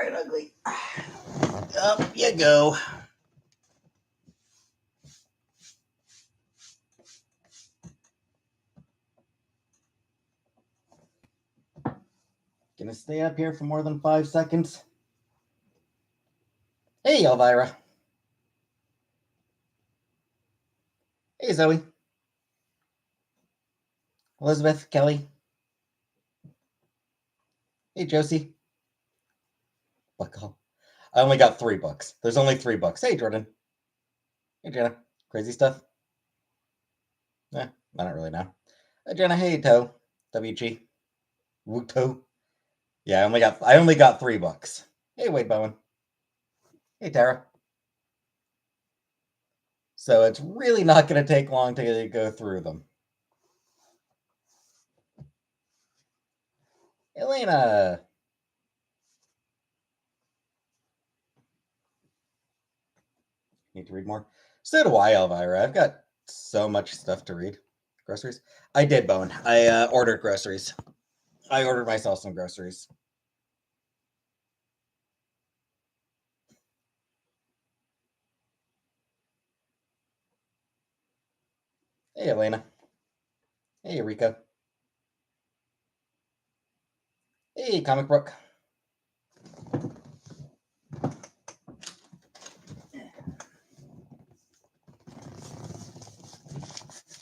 right, ugly. Up you go. Gonna stay up here for more than 5 seconds. Hey, Elvira. Hey, Zoe. Elizabeth, Kelly. Hey, Josie. Buckle. I only got 3 books. There's only 3 books. Hey, Jordan. Hey, Jenna. Crazy stuff? I don't really know. Hey, Jenna. Hey, Toe. WG. Wuto. Yeah, I only got 3 books. Hey, Wade Bowen. Hey, Tara. So it's really not going to take long to go through them. Elena. Need to read more. So do I, Elvira. I've got so much stuff to read. Groceries? I did, Bowen. I ordered groceries. I ordered myself some groceries. Hey, Elena. Hey, Rico. Hey, Comic Book.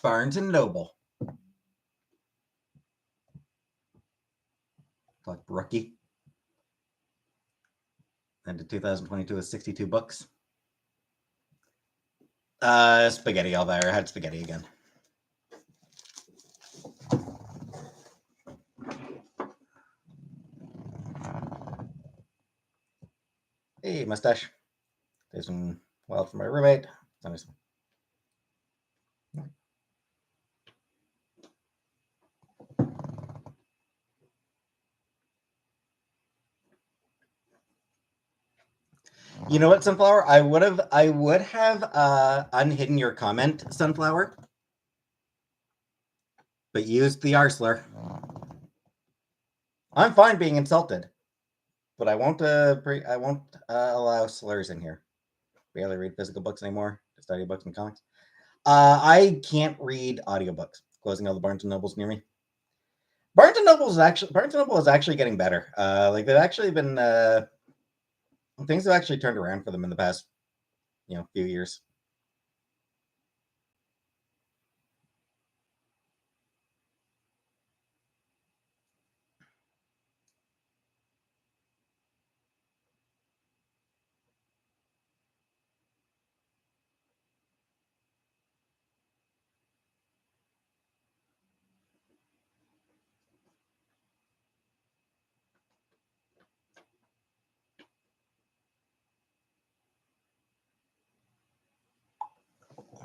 Barnes & Noble. Like rookie. And in 2022 was 62 books. Spaghetti, Elvira. I had spaghetti again. Hey, mustache. There's some wild from my roommate. You know what, Sunflower? I would have unhidden your comment, Sunflower, but used the R slur. I'm fine being insulted, but I won't allow slurs in here. Barely read physical books anymore. Just audiobooks and comics. I can't read audiobooks. Closing all the Barnes and Nobles near me. Barnes and Noble is actually getting better. Like they've actually been things have actually turned around for them in the past, few years.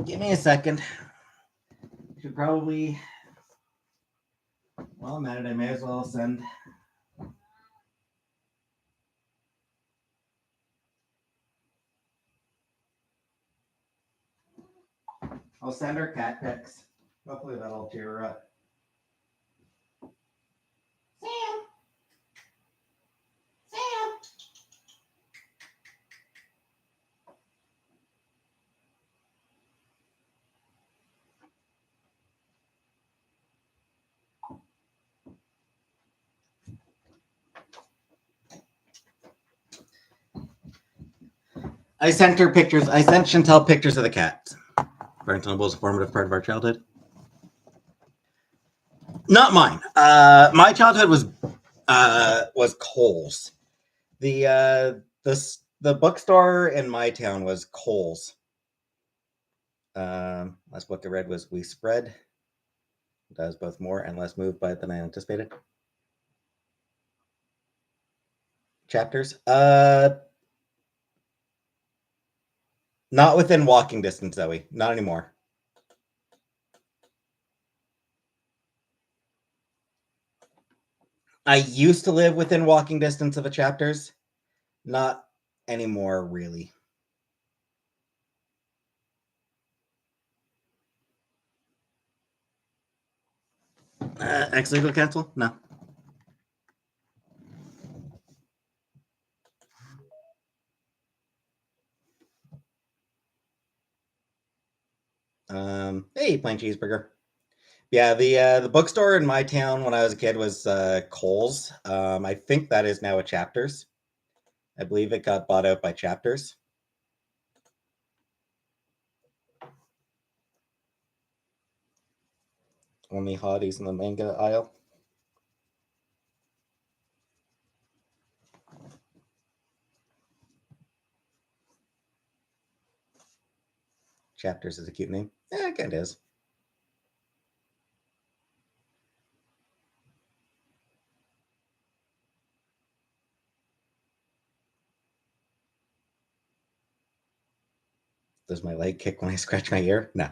Give me a second. I should probably. While I'm at it, I may as well send. I'll send her cat pics. Hopefully that'll cheer her up. Sam. I sent her pictures. I sent Chantel pictures of the cat. Barnes & Noble is a formative part of our childhood. Not mine. My childhood was Kohl's. The bookstore in my town was Kohl's. Last book I read was We Spread. I was both more and less moved by it than I anticipated. Chapters. Not within walking distance, Zoe. Not anymore. I used to live within walking distance of the chapters. Not anymore, really. Ex-legal counsel? No. Hey, plain cheeseburger. Yeah, the bookstore in my town when I was a kid was Kohl's. I think that is now a Chapters. I believe it got bought out by Chapters. Only hotties in the manga aisle. Chapters is a cute name. Yeah, it kind of is. Does my leg kick when I scratch my ear? No.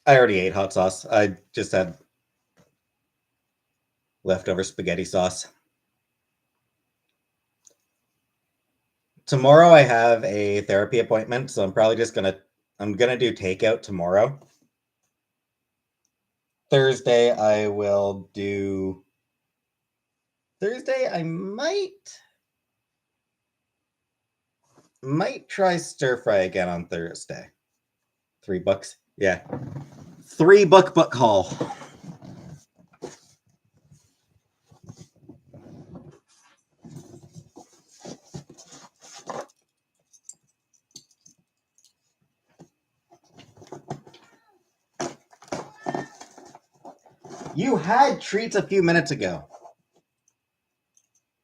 I already ate hot sauce. I just had leftover spaghetti sauce. Tomorrow I have a therapy appointment, so I'm gonna do takeout tomorrow. Thursday I will do Thursday I might try stir fry again on Thursday. $3. Yeah. $3 book haul. You had treats a few minutes ago.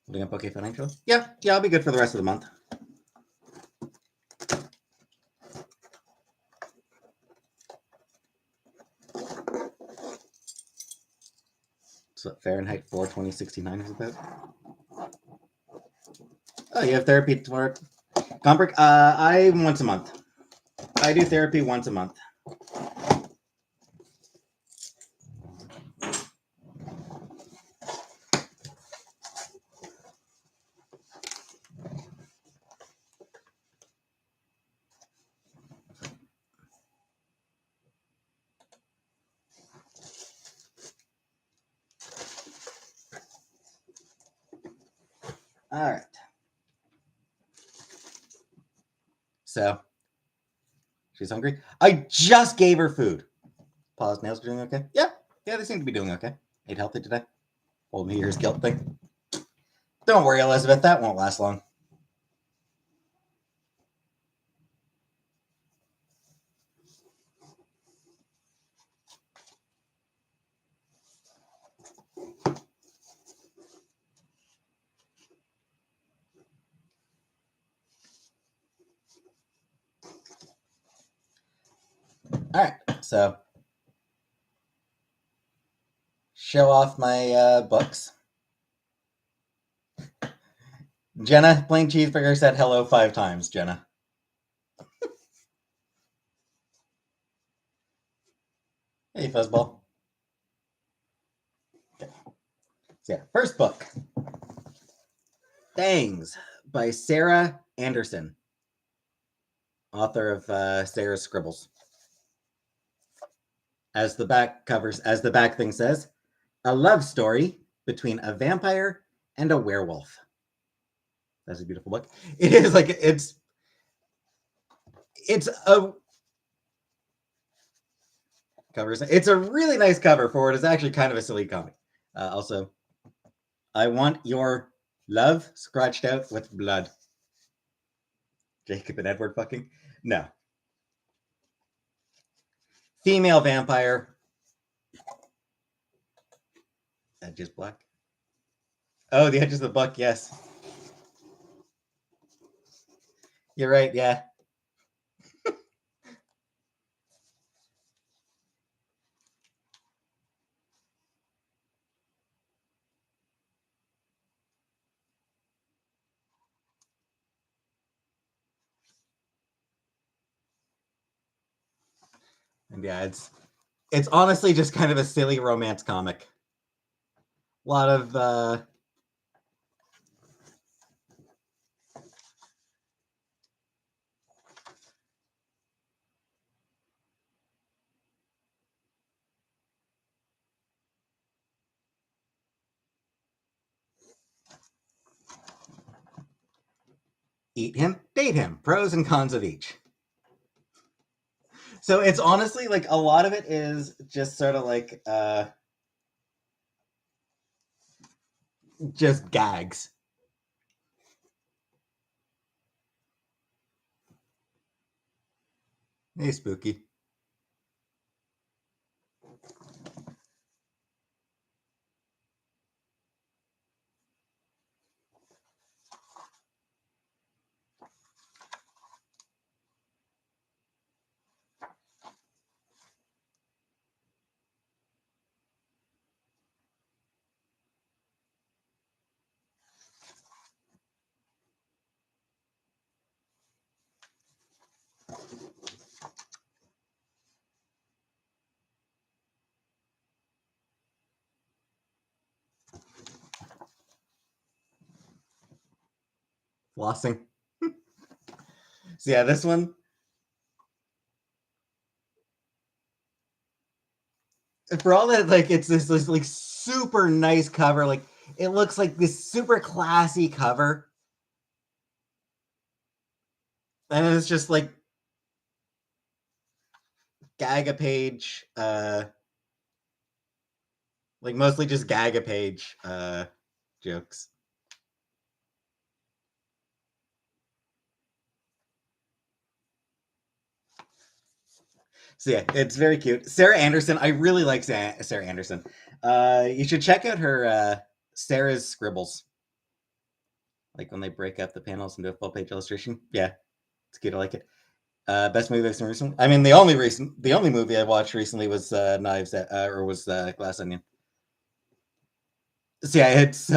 Holding up okay financial? Yeah, I'll be good for the rest of the month. So Fahrenheit 42069 is about. Oh, you have therapy tomorrow? Gombrick, I once a month. I do therapy once a month. All right. So, she's hungry. I just gave her food. Paws, nails are doing okay? Yeah, they seem to be doing okay. Ate healthy today. Old New Year's guilt thing. Don't worry, Elizabeth, that won't last long. All right, so show off my books. Jenna, plain cheeseburger said hello 5 times, Jenna. Hey, Fuzzball. Okay. So, yeah, first book. Thangs by Sarah Anderson, author of Sarah's Scribbles. As the back thing says, a love story between a vampire and a werewolf. That's a beautiful book. It is like it's a cover. It's a really nice cover for it. It's actually kind of a silly comic. Also, I want your love scratched out with blood. Jacob and Edward fucking? No. Female vampire. Edge is black. Oh, the edge of the book, yes. You're right, yeah. And yeah, it's honestly just kind of a silly romance comic. A lot of Eat him, date him. Pros and cons of each. So it's honestly like a lot of it is just sort of like just gags. Hey, Spooky. Flossing. So yeah, this one, for all that, like it's this like super nice cover. Like it looks like this super classy cover, and it's just like gag a page, like mostly just gag a page jokes. So yeah, it's very cute. Sarah Anderson, I really like Sarah Anderson. You should check out her Sarah's scribbles. Like when they break up the panels into a full page illustration. Yeah, it's cute. I like it. Best movie I've seen recently. I mean, the only movie I watched recently was Knives Out, or was Glass Onion. So yeah, it's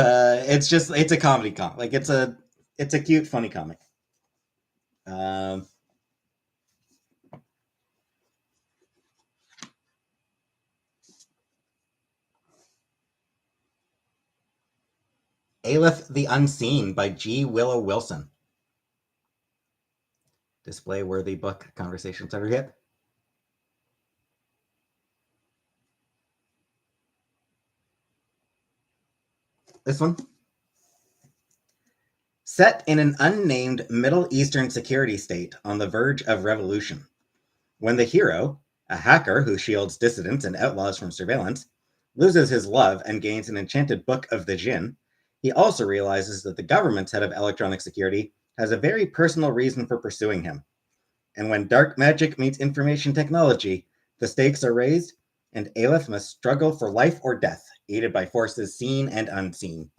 just it's a comedy comic. Like it's a cute, funny comic. Um, Alif the Unseen by G. Willow Wilson. Display worthy book conversations ever hit. This one. Set in an unnamed Middle Eastern security state on the verge of revolution. When the hero, a hacker who shields dissidents and outlaws from surveillance, loses his love and gains an enchanted book of the Jinn, he also realizes that the government's head of electronic security has a very personal reason for pursuing him. And when dark magic meets information technology, the stakes are raised, and Alif must struggle for life or death, aided by forces seen and unseen.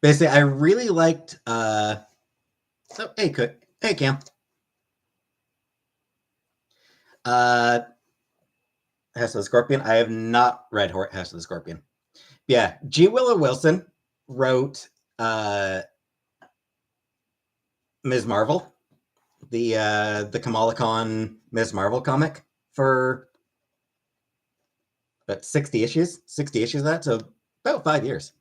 Basically, I really liked. Oh, hey, hey, Cam. Uh, House of the Scorpion. I have not read House of the Scorpion. Yeah, G. Willow Wilson wrote Ms. Marvel, the Kamala Khan Ms. Marvel comic for about 60 issues of that, so about 5 years.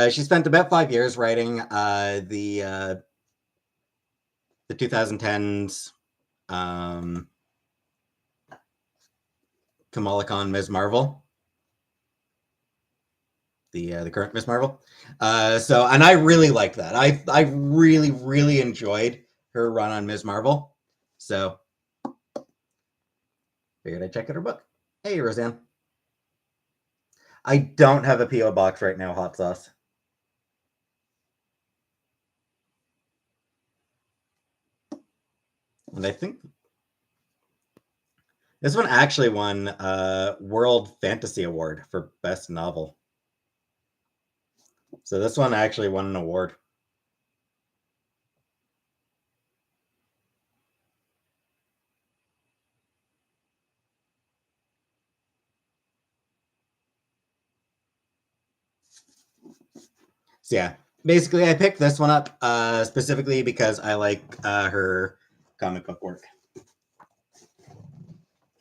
She spent about 5 years writing the 2010s Kamala Khan Ms. Marvel, the current Ms. Marvel. So, and I really liked that. I really enjoyed her run on Ms. Marvel. So, figured I'd check out her book. Hey, Roseanne. I don't have a PO box right now, hot sauce. And I think this one actually won World Fantasy Award for Best Novel. So this one actually won an award. So yeah, basically I picked this one up specifically because I like her comic book work.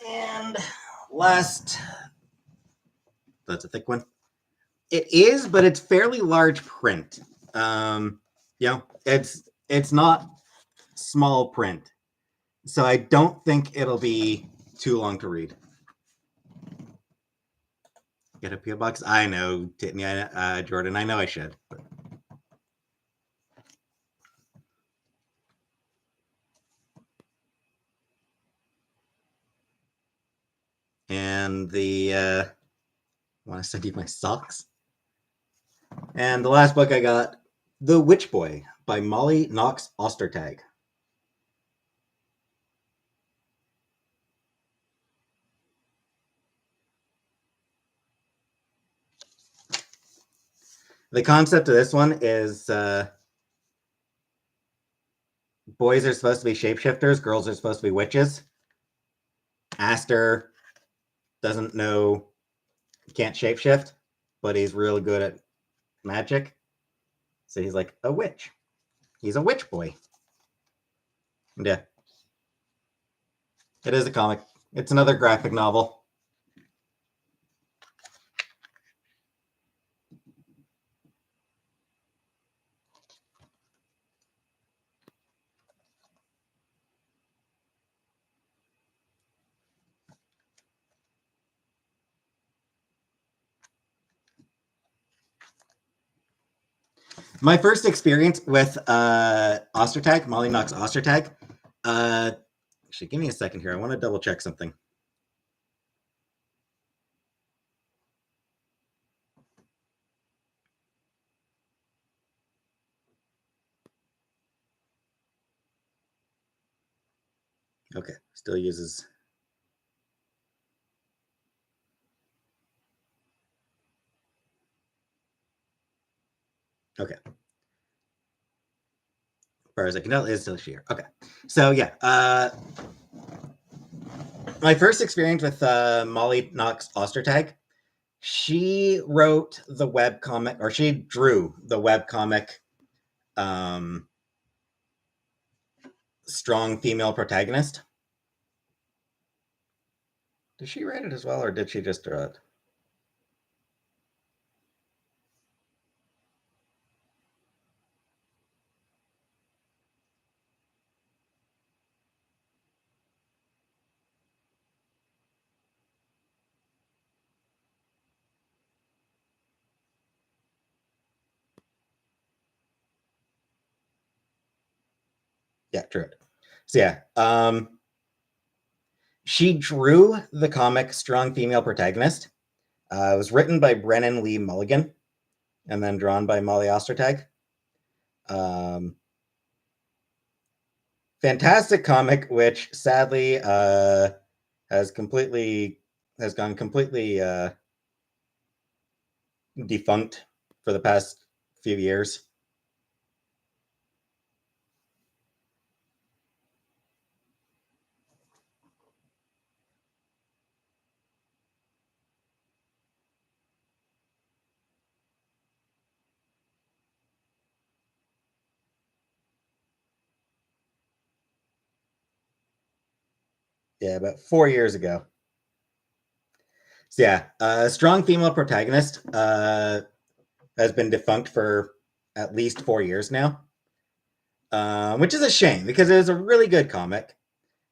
And last, that's a thick one. It is, but it's fairly large print. It's not small print, so I don't think it'll be too long to read. Get a PO box. I know, Titney, Jordan. I know I should. But... And the want to send you my socks. And the last book I got, The Witch Boy by Molly Knox Ostertag. The concept of this one is boys are supposed to be shapeshifters, girls are supposed to be witches. Aster doesn't know, can't shapeshift, but he's really good at magic. So he's like a witch. He's a witch boy. Yeah. It is a comic. It's another graphic novel. My first experience with Ostertag, Molly Knox Ostertag. Actually, give me a second here. I want to double check something. Okay, still uses. Okay. As far as I can tell, is still here. Okay. So yeah, my first experience with Molly Knox Ostertag, she wrote the web comic, or she drew the web comic, Strong Female Protagonist. Did she write it as well, or did she just draw it? Yeah, drew it. So yeah, she drew the comic Strong Female Protagonist. It was written by Brennan Lee Mulligan and then drawn by Molly Ostertag. Fantastic comic, which sadly has gone completely defunct for the past few years. Yeah, about 4 years ago. So yeah, Strong Female Protagonist has been defunct for at least 4 years now, which is a shame because it was a really good comic.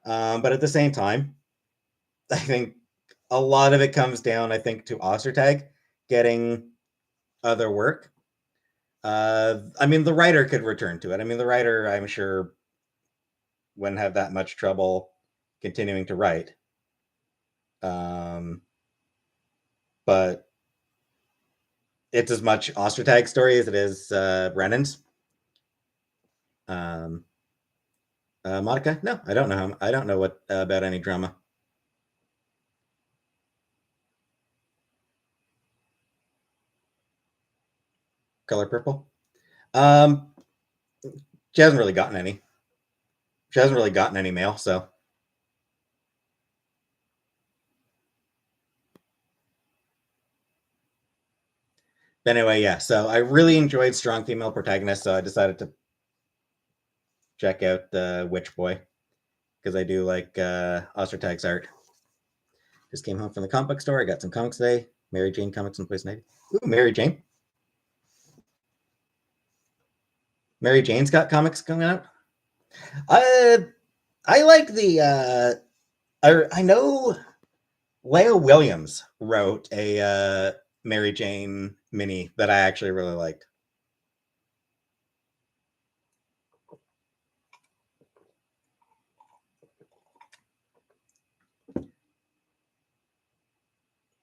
But at the same time, I think a lot of it comes down, I think, to Ostertag getting other work. I mean, the writer could return to it. I mean, the writer, I'm sure, wouldn't have that much trouble continuing to write. But it's as much Ostertag's story as it is Brennan's. Monica? No, I don't know him. I don't know what about any drama. Color purple. Um, she hasn't really gotten any. She hasn't really gotten any mail, so. But anyway, yeah. So I really enjoyed Strong Female Protagonist, so I decided to check out Witch Boy because I do like Ostertag's art. Just came home from the comic book store. I got some comics today. Mary Jane Comics in Poison Ivy. Ooh, Mary Jane. Mary Jane's got comics coming out. I like the. I know Leah Williams wrote a Mary Jane mini that I actually really liked.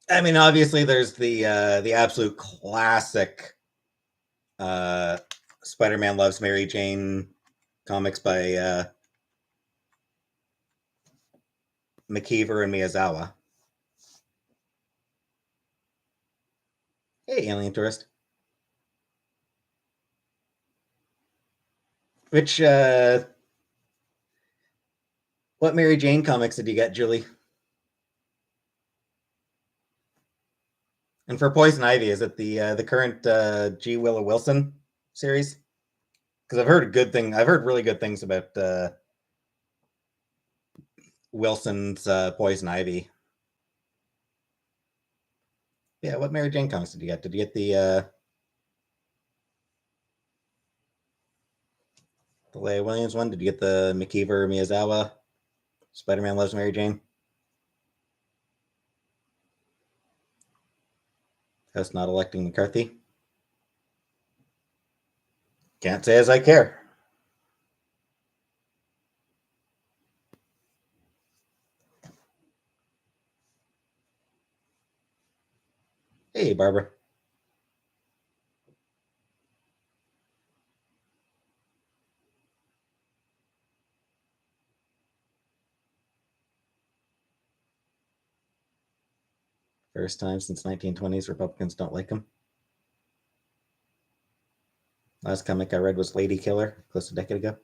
I mean, obviously, there's the absolute classic Spider-Man Loves Mary Jane comics by McKeever and Miyazawa. Hey, alien tourist. Which what Mary Jane comics did you get, Julie? And for Poison Ivy, is it the current G. Willow Wilson series? Because I've heard good thing. I've heard really good things about Wilson's Poison Ivy. Yeah, what Mary Jane comics did you get? Did you get the Leia Williams one? Did you get the McKeever Miyazawa Spider-Man Loves Mary Jane? House not electing McCarthy. Can't say as I care. Hey, Barbara. First time since 1920s Republicans don't like him. Last comic I read was Lady Killer, close to a decade ago.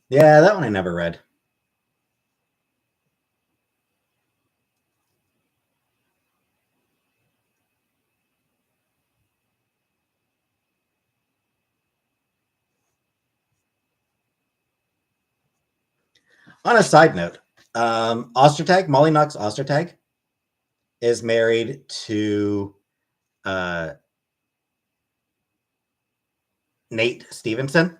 Yeah, that one I never read. On a side note, Ostertag, Molly Knox Ostertag, is married to Nate Stevenson.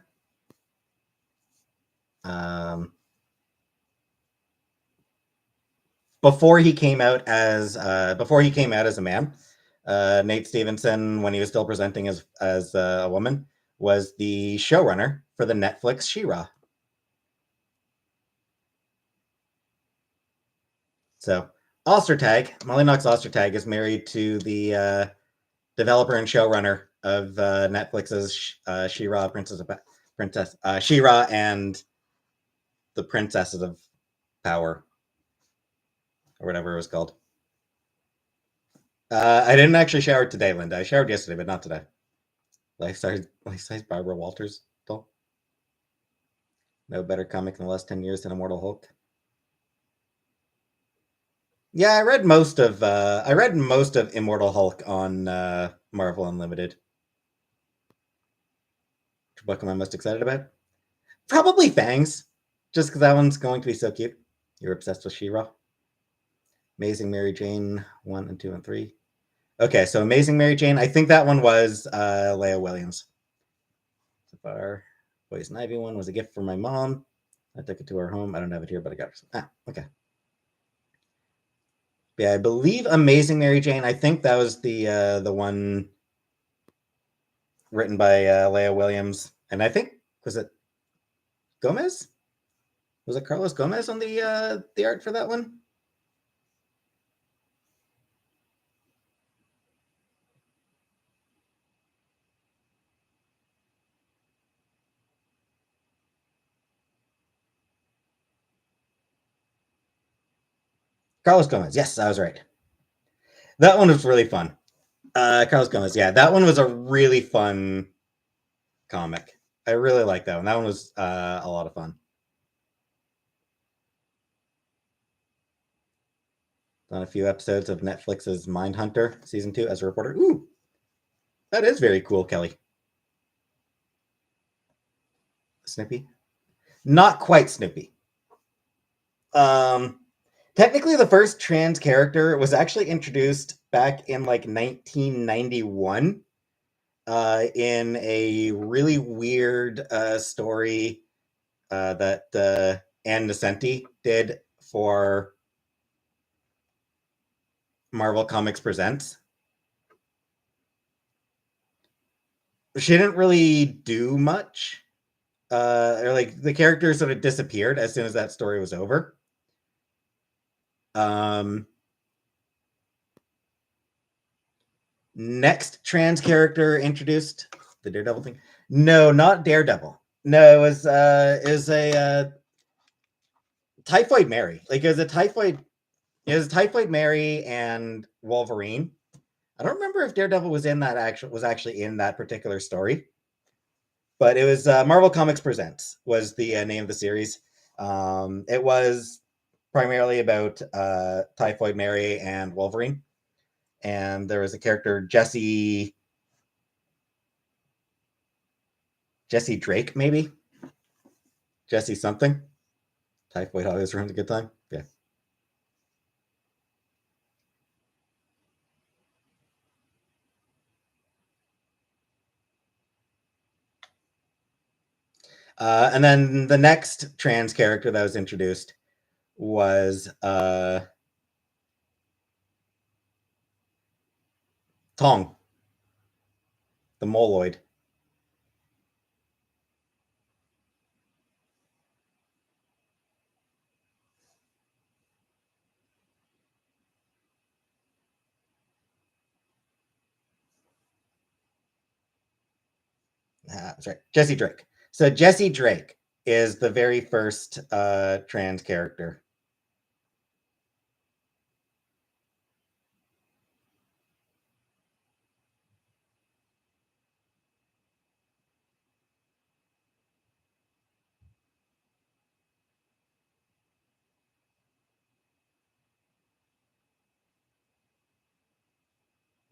Before he came out as a man, Nate Stevenson, when he was still presenting as a woman, was the showrunner for the Netflix She-Ra. So Ostertag, Molly Knox Ostertag, is married to the developer and showrunner of Netflix's She-Ra, She-Ra and the Princesses of Power, or whatever it was called. I didn't actually shower today, Linda. I showered yesterday, but not today. Life-size Barbara Walters doll. No better comic in the last 10 years than Immortal Hulk. Yeah, I read most of Immortal Hulk on Marvel Unlimited. Which book am I most excited about? Probably Fangs, just because that one's going to be so cute. You're obsessed with She-Ra. Amazing Mary Jane 1 and 2 and 3. Okay, so Amazing Mary Jane. I think that one was Leia Williams. So far, Poison Ivy one was a gift from my mom. I took it to her home. I don't have it here, but I got it. Okay. Yeah, I believe Amazing Mary Jane. I think that was the one written by Leia Williams, and I think was it Gomez? Was it Carlos Gomez on the art for that one? Carlos Gomez. Yes, I was right. That one was really fun. Carlos Gomez. Yeah, that one was a really fun comic. I really like that one. That one was a lot of fun. On a few episodes of Netflix's Mindhunter season 2 as a reporter. Ooh, that is very cool, Kelly. Snoopy? Not quite Snoopy. Technically, the first trans character was actually introduced back in like 1991 in a really weird story that Ann Nesenti did for Marvel Comics Presents. she didn't really do much. Or like the character sort of disappeared as soon as that story was over. Next trans character introduced, the Daredevil thing. No, not Daredevil. No, it was a Typhoid Mary. Like it was a Typhoid. It was Typhoid Mary and Wolverine. I don't remember if Daredevil was actually in that particular story, but it was Marvel Comics Presents was the name of the series. It was primarily about Typhoid Mary and Wolverine, and there was a character Jesse Drake, maybe Jesse something. Typhoid always ruins a good time. Yeah. And then the next trans character that was introduced was Tong, the Moloid. That's right, Jesse Drake. So Jesse Drake is the very first trans character.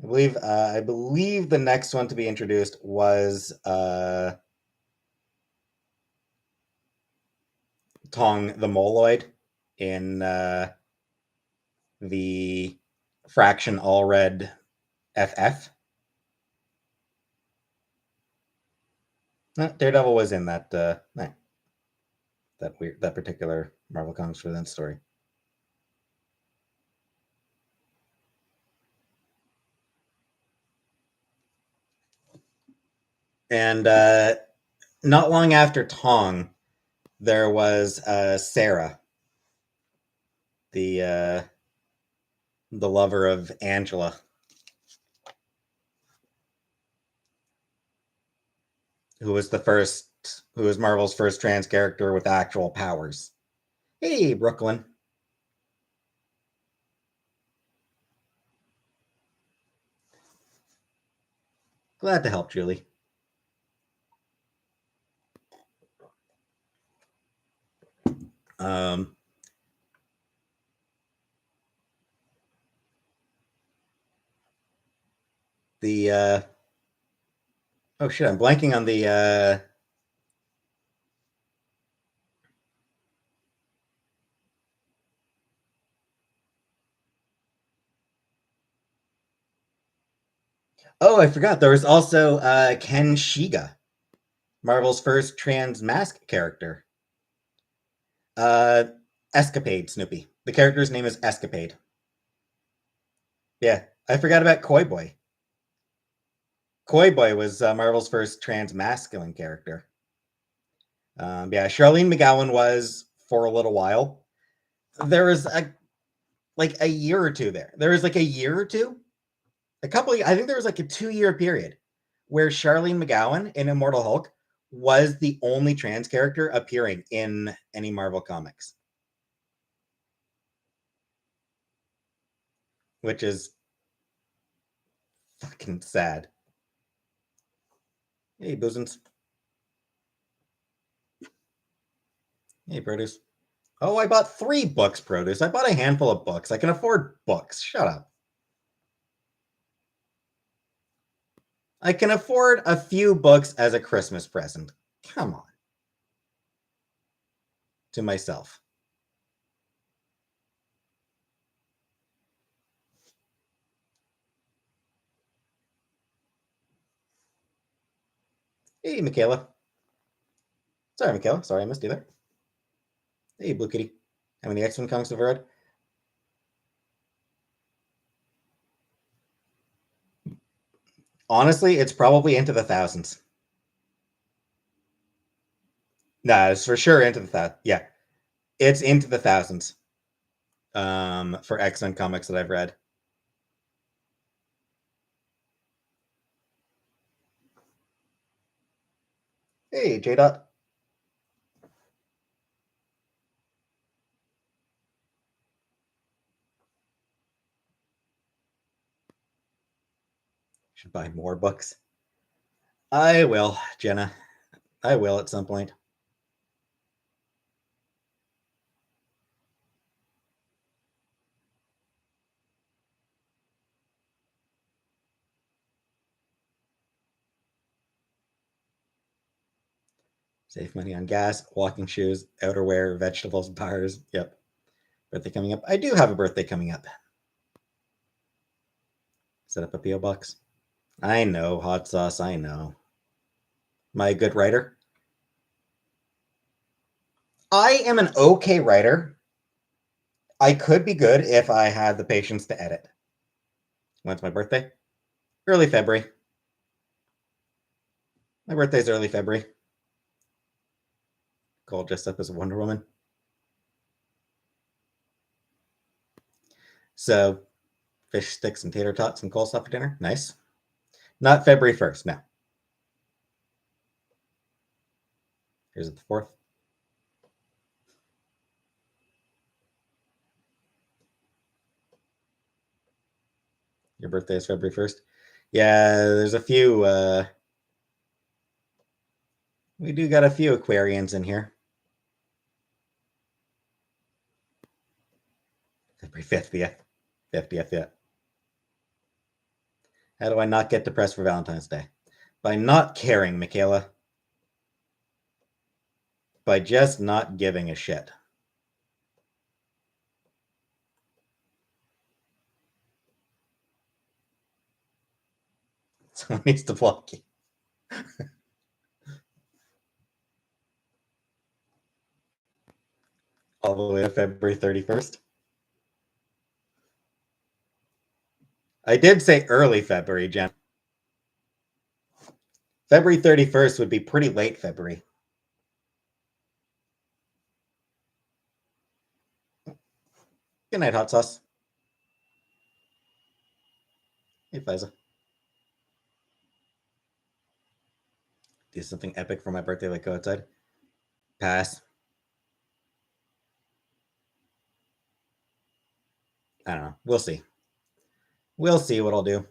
I believe the next one to be introduced was Tong the Moloid in the Fraction All Red FF. No, Daredevil was in that that particular Marvel Comics for that story. And not long after Tong, there was Sarah, the lover of Angela, who was Marvel's first trans character with actual powers. Hey, Brooklyn. Glad to help, Julie. Um, the oh shit, I'm blanking on the oh, I forgot. There was also Ken Shiga, Marvel's first trans mask character. Uh, Escapade Snoopy. The character's name is Escapade. Yeah, I forgot about Koi Boy. Koi Boy was Marvel's first trans masculine character. Yeah, Charlene McGowan was for a little while. There was a year or two there. There was like a year or two, I think there was like a 2-year period where Charlene McGowan in Immortal Hulk was the only trans character appearing in any Marvel comics, which is fucking sad. Hey, Boozins. Hey, Produce. Oh, I bought 3 books, Produce. I bought a handful of books. I can afford books. Shut up. I can afford a few books as a Christmas present. Come on. To myself. Hey, Michaela. Sorry, Michaela. Sorry I missed you there. Hey, Blue Kitty. How many X-Men comics have I read? Honestly, it's probably into the thousands. No, it's for sure into the thousands. Yeah, it's into the thousands. For X-Men comics that I've read. Hey, J Dot. Should buy more books. I will, Jenna. I will at some point. Save money on gas, walking shoes, outerwear, vegetables, bars. Yep. Birthday coming up. I do have a birthday coming up. Set up a P.O. box. I know, hot sauce. I know. Am I a good writer? I am an okay writer. I could be good if I had the patience to edit. When's my birthday? Early February. My birthday's early February. Cole dressed up as Wonder Woman. So, fish sticks and tater tots and coleslaw for dinner. Nice. Not February 1st, no. Here's the 4th. Your birthday is February 1st. Yeah, there's a few. We do got a few Aquarians in here. February 50th. 50th, yeah. How do I not get depressed for Valentine's Day? By not caring, Michaela. By just not giving a shit. Someone needs to block you. All the way to February 31st. I did say early February, Jen. February 31st would be pretty late February. Good night, hot sauce. Hey, Fiza. Do something epic for my birthday, like go outside. Pass. I don't know. We'll see. We'll see what I'll do.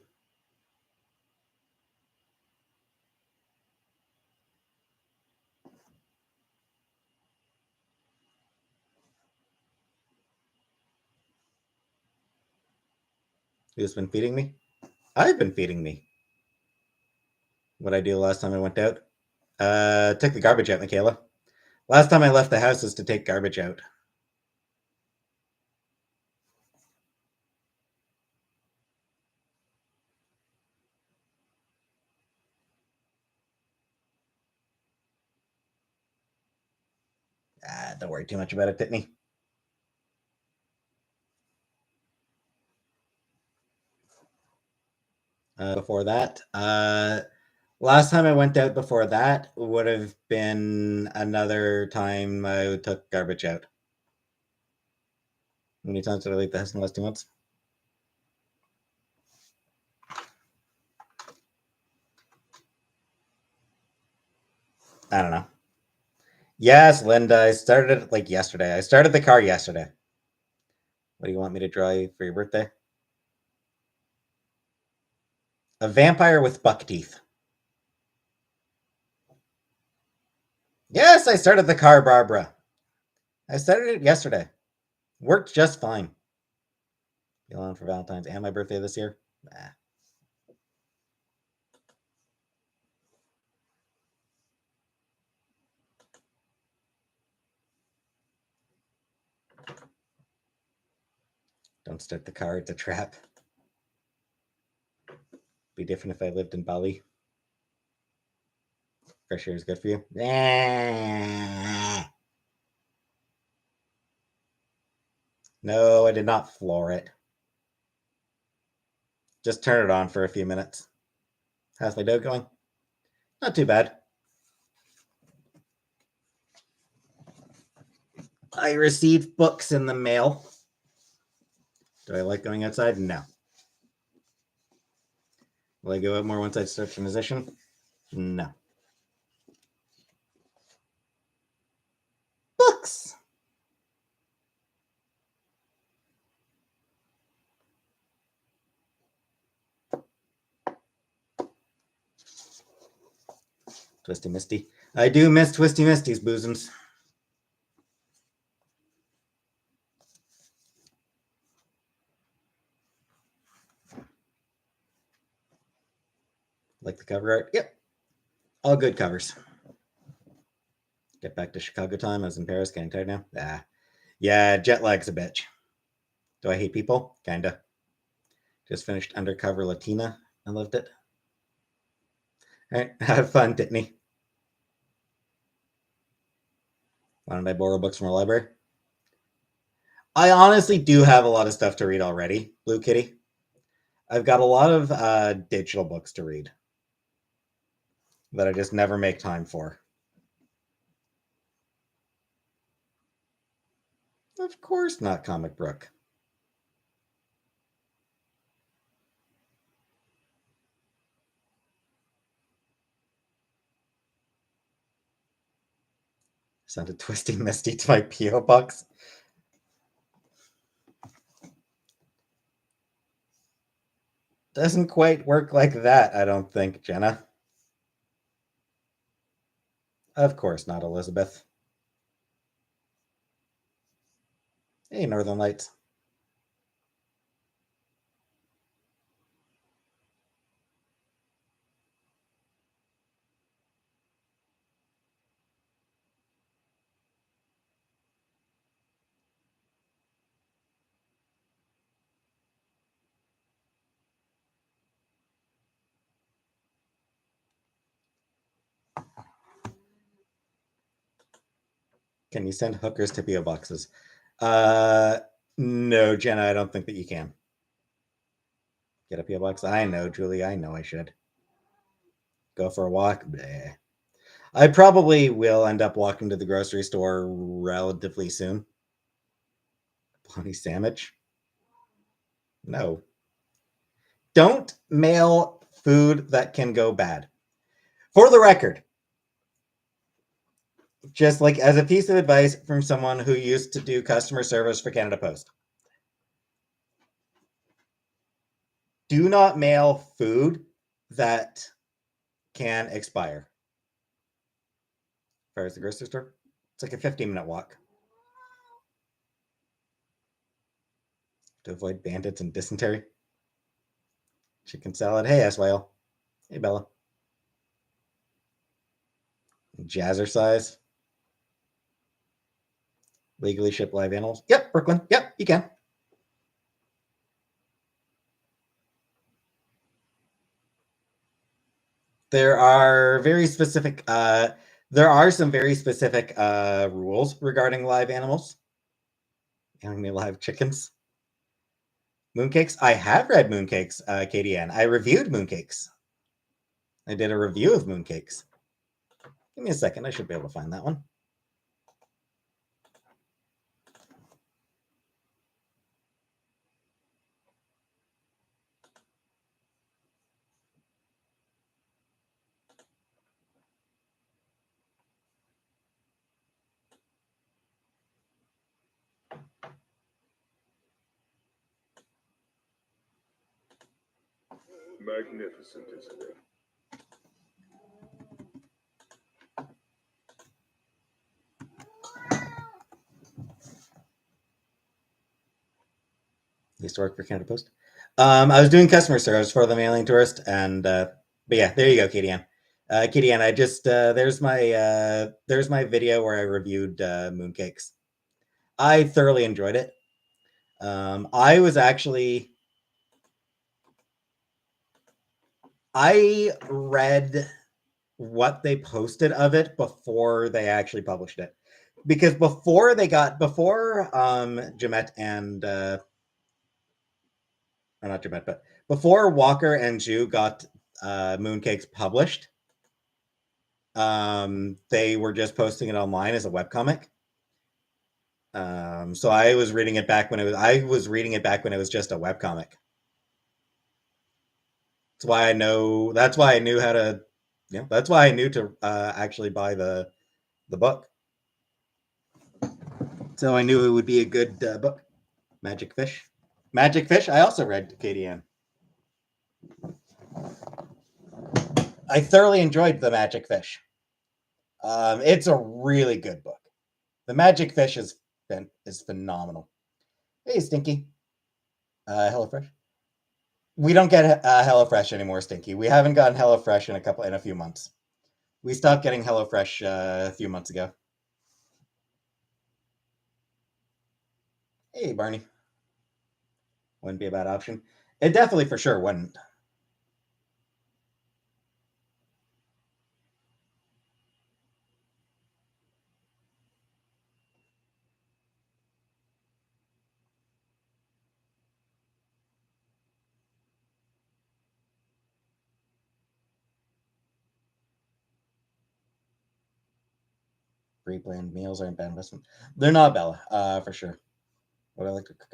Who's been feeding me? I've been feeding me. What I do last time I went out? Took the garbage out, Michaela. Last time I left the house was to take garbage out. Don't worry too much about it, Pitney. Before that, last time I went out before that would have been another time I took garbage out. How many times did I leave the house in the last 2 months? I don't know. Yes, Linda, I started it like yesterday. I started the car yesterday. What do you want me to draw you for your birthday? A vampire with buck teeth. Yes, I started the car, Barbara. I started it yesterday. Worked just fine. You on for Valentine's and my birthday this year? Nah. Don't start the car, it's a trap. Be different if I lived in Bali. Fresh air is good for you. No, I did not floor it. Just turn it on for a few minutes. How's my dough going? Not too bad. I received books in the mail. Do I like going outside? No. Will I go out more once I start transition? No. Books. Twisty Misty. I do miss Twisty Misty's bosoms. Like the cover art? Yep. All good covers. Get back to Chicago time. I was in Paris, getting tired now. Yeah, jet lag's a bitch. Do I hate people? Kinda. Just finished Undercover Latina. I loved it. All right, have fun, Tiffany. Why don't I borrow books from a library? I honestly do have a lot of stuff to read already, Blue Kitty. I've got a lot of digital books to read that I just never make time for. Of course not, Comic Brook. Sent a Twisty Misty to my P.O. box. Doesn't quite work like that, I don't think, Jenna. Of course not, Elizabeth. Hey, Northern Lights. Can you send hookers to P.O. boxes? No, Jenna, I don't think that you can. Get a P.O. box? I know, Julie, I know I should. Go for a walk? Bleh. I probably will end up walking to the grocery store relatively soon. Bonnie sandwich? No. Don't mail food that can go bad. For the record, just like as a piece of advice from someone who used to do customer service for Canada Post, do not mail food that can expire. As far as the grocery store, it's like a 15-minute walk. To avoid bandits and dysentery. Chicken salad. Hey, S-Whale. Hey, Bella. Jazzercise. Legally ship live animals. Yep, Brooklyn. Yep, you can. There are very specific. There are some very specific rules regarding live animals. Giving me live chickens. Mooncakes. I have read Mooncakes, Katie Ann. I reviewed Mooncakes. I did a review of Mooncakes. Give me a second. I should be able to find that one. Magnificent, isn't it? Used to work for Canada Post. I was doing customer service for the mailing tourist, and but yeah, there you go, Katie Ann. Katie Ann, I just there's my video where I reviewed Mooncakes. I thoroughly enjoyed it. I was actually I read what they posted of it before they actually published it, because before Jamet and or not Jamet, but before Walker and Ju got Mooncake's published. They were just posting it online as a webcomic. So I was reading it back when it was. I was reading it back when it was just a webcomic. That's why I know. That's why I knew how to. Yeah, that's why I knew to actually buy the book. So I knew it would be a good book. Magic Fish. Magic Fish. I also read Katie Ann. I thoroughly enjoyed the Magic Fish. It's a really good book. The Magic Fish is phenomenal. Hey, Stinky. HelloFresh. We don't get HelloFresh anymore, Stinky. We haven't gotten HelloFresh in a few months. We stopped getting HelloFresh a few months ago. Hey, Barney. Wouldn't be a bad option. It definitely for sure wouldn't. Pre-planned meals are in bad investment. They're not, Bella, for sure. What I like to cook.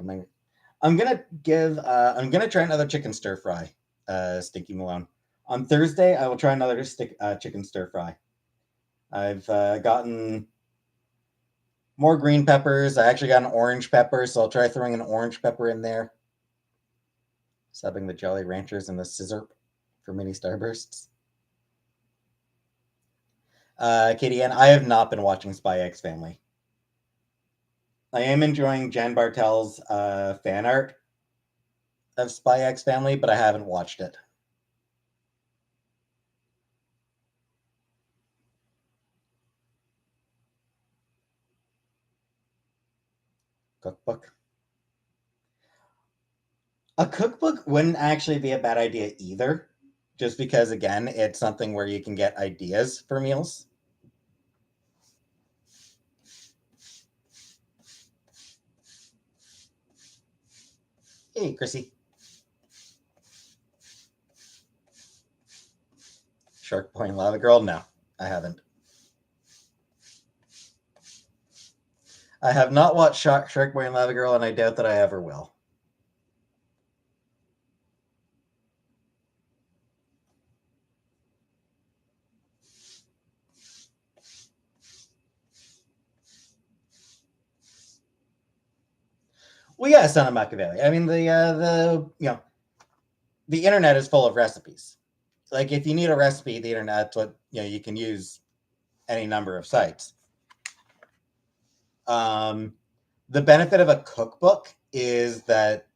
I'm gonna try another chicken stir fry, Stinky Malone. On Thursday, I will try another chicken stir fry. I've gotten more green peppers. I actually got an orange pepper, so I'll try throwing an orange pepper in there. Subbing the Jolly Ranchers and the scissor for mini starbursts. Katie Ann, I have not been watching Spy X Family. I am enjoying Jen Bartel's fan art of Spy X Family, but I haven't watched it. Cookbook. A cookbook wouldn't actually be a bad idea either, just because, again, it's something where you can get ideas for meals. Hey, Chrissy. Shark Boy and Lava Girl? No, I haven't. I have not watched Shark Boy and Lava Girl, and I doubt that I ever will. Well, yeah, Son of Machiavelli. I mean, the internet is full of recipes. Like, if you need a recipe, the internet's what you can use any number of sites. The benefit of a cookbook is that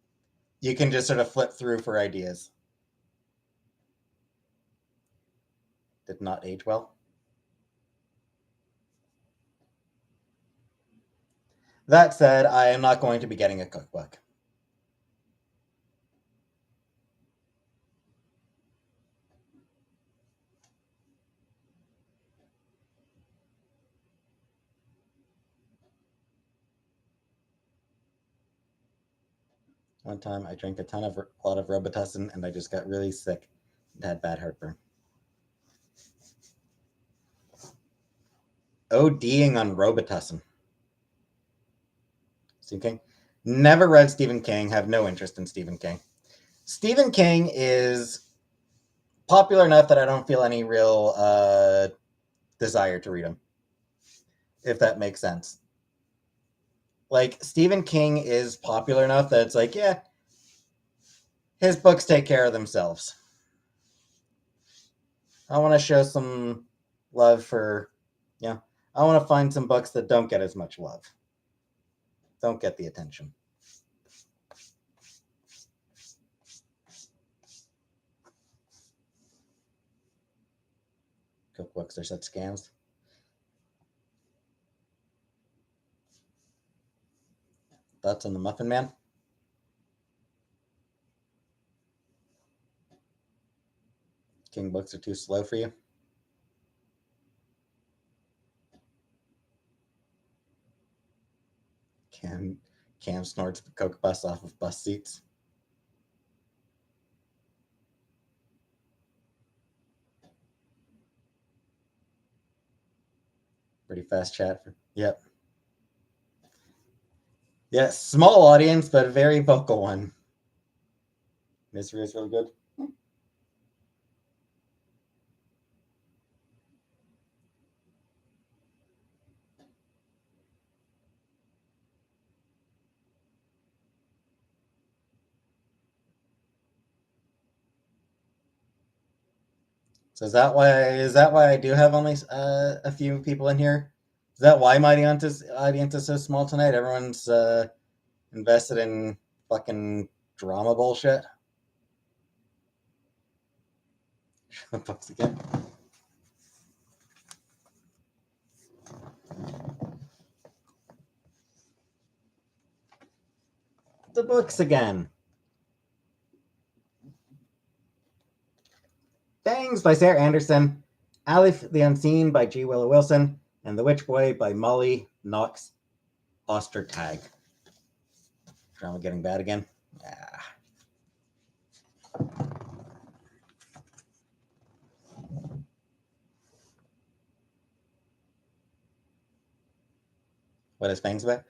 you can just sort of flip through for ideas. Did not age well. That said, I am not going to be getting a cookbook. One time I drank a lot of Robitussin and I just got really sick and had bad heartburn. ODing on Robitussin. Stephen King? Never read Stephen King, have no interest in Stephen King. Stephen King is popular enough that I don't feel any real desire to read him, if that makes sense. Like, Stephen King is popular enough that it's like, yeah, his books take care of themselves. I want to show some love for, I want to find some books that don't get as much love, don't get the attention. Cookbooks are such scams. Thoughts on the Muffin Man? King books are too slow for you? Cam snorts the Coke bus off of bus seats. Pretty fast chat. Yep. Yeah, small audience, but a very vocal one. Misery is really good. So is that why I do have only a few people in here? Is that why my audience is so small tonight? Everyone's invested in fucking drama bullshit. The books again. The books again. Bangs by Sarah Anderson, Alif the Unseen by G. Willow Wilson, and The Witch Boy by Molly Knox Ostertag. Drama getting bad again. Ah. What is Fangs about?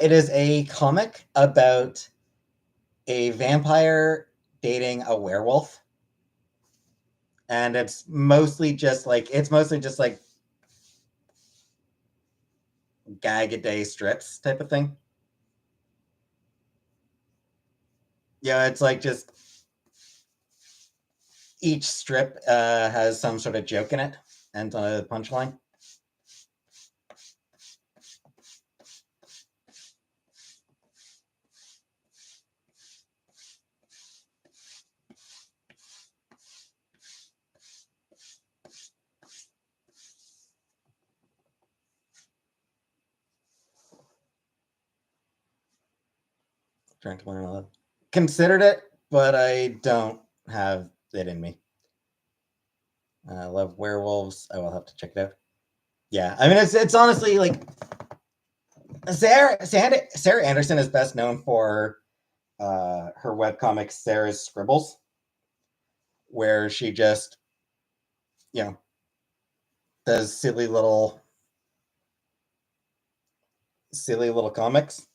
It is a comic about a vampire dating a werewolf, and it's mostly just like gag a day strips type of thing. Yeah, it's like just each strip has some sort of joke in it and a punchline. Trying to learn a lot. Considered it, but I don't have it in me. I love werewolves. I will have to check it out. Yeah, I mean it's honestly like Sarah Anderson is best known for her webcomic Sarah's Scribbles, where she just does silly little comics.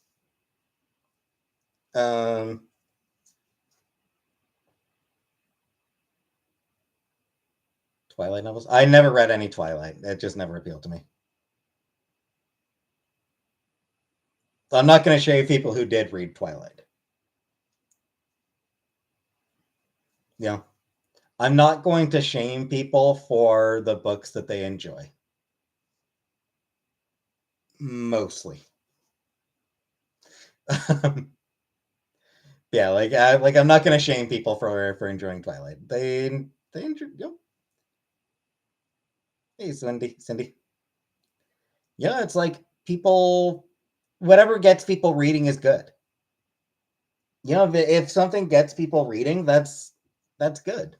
Twilight novels. I never read any Twilight. It just never appealed to me. I'm not going to shame people who did read Twilight. Yeah. I'm not going to shame people for the books that they enjoy. Mostly. Yeah, like I'm not going to shame people for enjoying Twilight. They enjoy. Yep. Hey, Cindy. Yeah, it's like people, whatever gets people reading is good. If something gets people reading, that's good.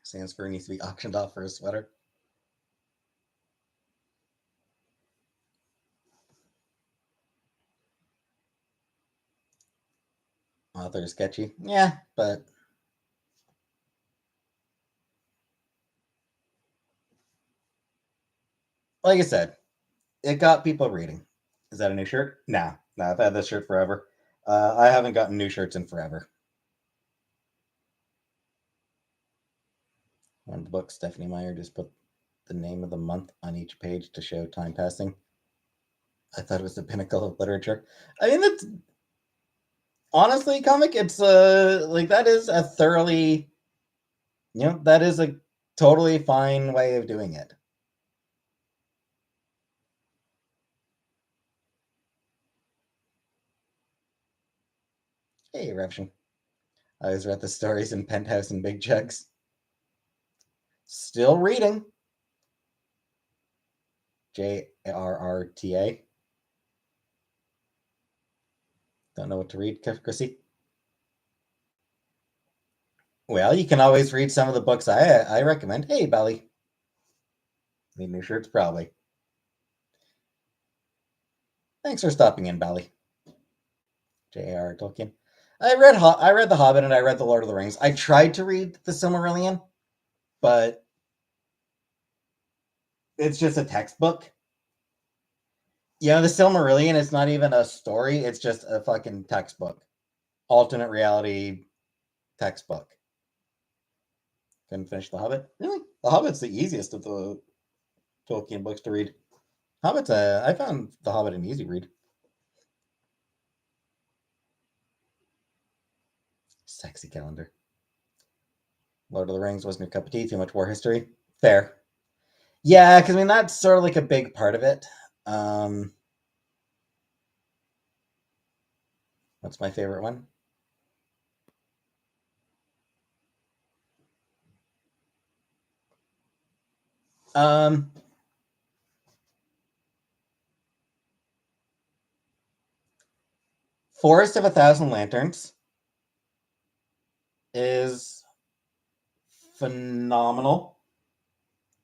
Sanskrit needs to be auctioned off for a sweater. Author sketchy. Yeah, but like I said, it got people reading. Is that a new shirt? No, I've had this shirt forever. I haven't gotten new shirts in forever. On the book, Stephanie Meyer just put the name of the month on each page to show time passing. I thought it was the pinnacle of literature. I mean, that's honestly comic. It's like that is a thoroughly, that is a totally fine way of doing it. Hey, Eruption. I always read the stories in Penthouse and Big Jugs. Still reading. JRRTA. Don't know what to read, Chrissy? Well, you can always read some of the books I recommend. Hey, Belly. Need new shirts? Probably. Thanks for stopping in, Bally. J.R.R. Tolkien. I read The Hobbit and I read The Lord of the Rings. I tried to read The Silmarillion, but it's just a textbook. You know, The Silmarillion is not even a story, it's just a fucking textbook. Alternate reality textbook. Couldn't finish The Hobbit. Really? The Hobbit's the easiest of the Tolkien books to read. Hobbit's I found The Hobbit an easy read. Sexy calendar. Lord of the Rings wasn't your cup of tea. Too much war history. Fair. Yeah, because I mean that's sort of like a big part of it. What's my favorite one? Forest of a Thousand Lanterns is phenomenal,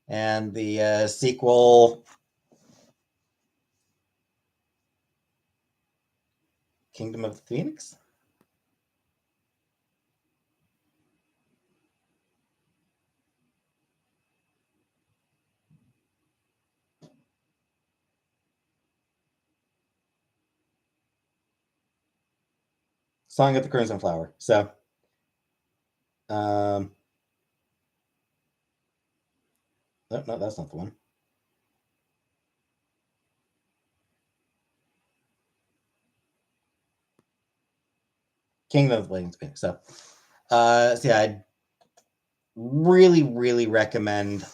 and the sequel, Kingdom of the Phoenix. Song of the Crimson Flower. So, no, that's not the one. Kingdom of the Blazing Phoenix. So yeah, I'd really, really recommend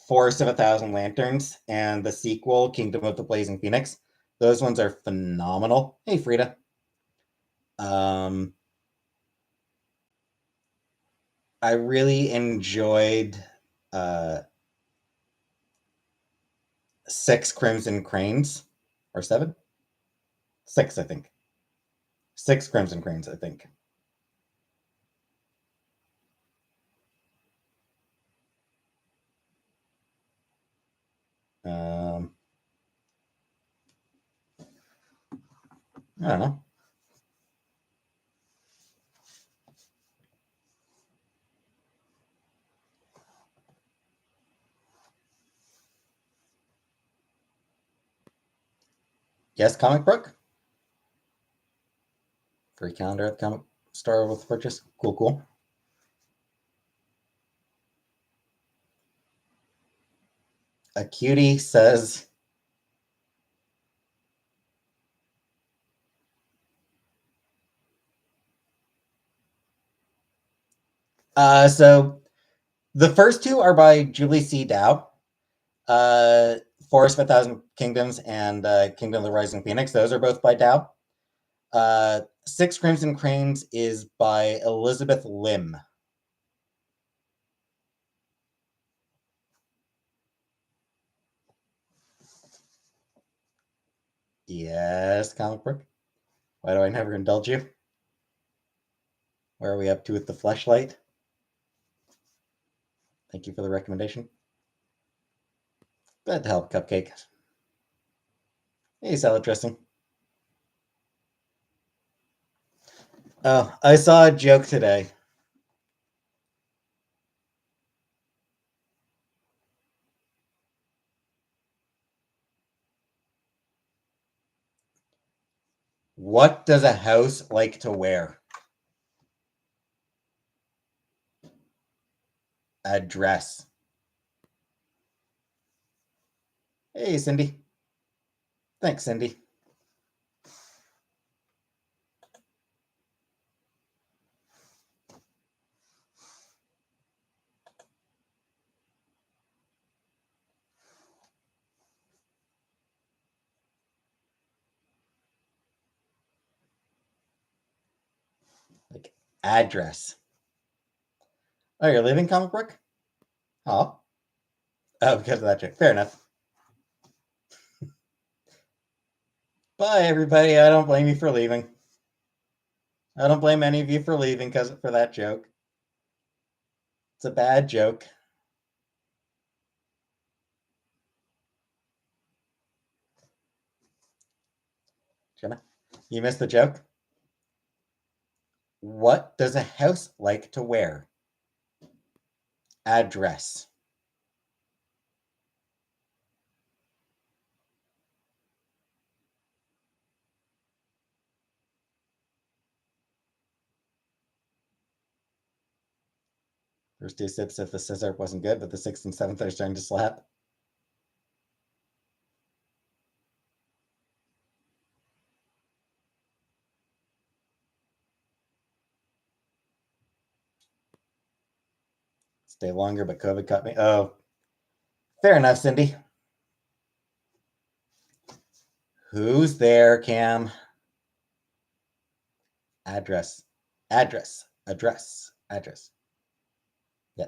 Forest of a Thousand Lanterns and the sequel, Kingdom of the Blazing Phoenix. Those ones are phenomenal. Hey, Frida. I really enjoyed Six Crimson Cranes, or seven? Six, I think. Six Crimson Cranes, I think. I don't know. Yes, Comic Book. Free calendar at the comic store with purchase. Cool, cool. A cutie says, so the first two are by Julie C. Dow. Forest of a Thousand Kingdoms and Kingdom of the Rising Phoenix. Those are both by Dow. Six Crimson Cranes is by Elizabeth Lim. Yes, Comic Book. Why do I never indulge you? Where are we up to with the fleshlight? Thank you for the recommendation. Glad to help, Cupcake. Hey, salad dressing. Oh, I saw a joke today. What does a house like to wear? A dress. Hey, Cindy. Thanks, Cindy. Like, address. Oh, you're leaving, Comic Book? Oh. Oh, because of that joke. Fair enough. Bye, everybody. I don't blame you for leaving. I don't blame any of you for leaving for that joke. It's a bad joke. You missed the joke? What does a house like to wear? Address. First two sips if the scissor wasn't good, but the sixth and seventh are starting to slap. Stay longer, but COVID caught me. Oh, fair enough, Cindy. Who's there, Cam? Address. Address. Address. Address. Yeah.